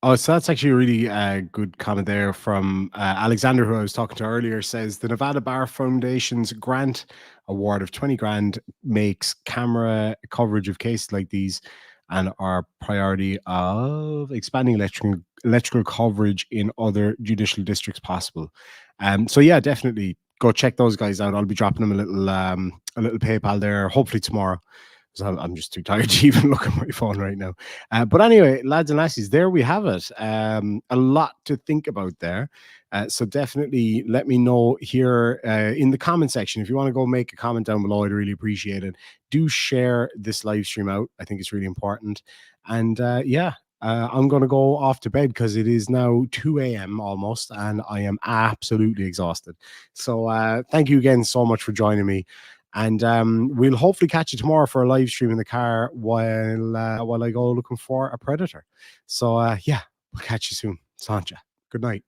Oh, so that's actually a really good comment there from Alexander, who I was talking to earlier, says the Nevada Bar Foundation's grant award of 20 grand makes camera coverage of cases like these and our priority of expanding electrical coverage in other judicial districts possible. So yeah, definitely go check those guys out. I'll be dropping them a little PayPal there, hopefully tomorrow. So I'm just too tired to even look at my phone right now. But anyway, lads and lassies, there we have it. A lot to think about there. So definitely let me know here in the comment section. If you want to go make a comment down below, I'd really appreciate it. Do share this live stream out. I think it's really important. And yeah, I'm going to go off to bed because it is now 2 a.m. almost, and I am absolutely exhausted. So thank you again so much for joining me. And we'll hopefully catch you tomorrow for a live stream in the car while I go looking for a predator. So yeah, we'll catch you soon. Sanja. Good night.